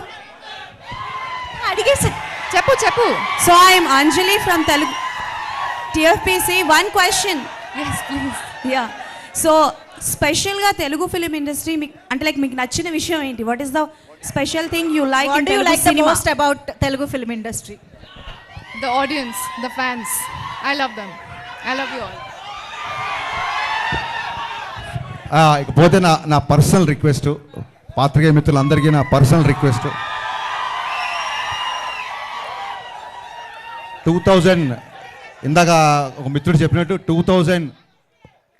అడిగేసి చెప్పు. So I'm Anjali from Telugu TFPC. One question. Yes, please. Yeah so స్పెషల్గా తెలుగు ఫిలిం ఇండస్ట్రీ మీకు అంటే లైక్ మీకు నచ్చిన విషయం ఏంటి? What is the special thing you like in Telugu cinema? Most about Telugu film industry? The audience, the fans. I love them. I love you all. ఇకపోతే నా పర్సనల్ రిక్వెస్ట్, పాత్రికేయ మిత్రులందరికీ నా పర్సనల్ రిక్వెస్ట్, 2000 ఇందాక ఒక మిత్రుడు చెప్పినట్టు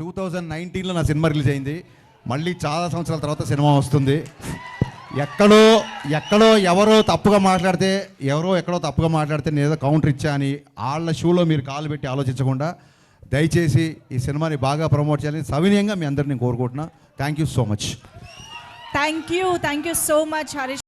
2019లో నా సినిమా రిలీజ్ అయింది. మళ్ళీ చాలా సంవత్సరాల తర్వాత సినిమా వస్తుంది. ఎక్కడో ఎవరో తప్పుగా మాట్లాడితే నేను ఏదో కౌంటర్ ఇచ్చా అని వాళ్ళ షూలో మీరు కాలు పెట్టి ఆలోచించకుండా దయచేసి ఈ సినిమాని బాగా ప్రమోట్ చేయాలని సవినయంగా మీ అందరిని కోరుకుంటున్నా. Thank you so much. Thank you so much Harish.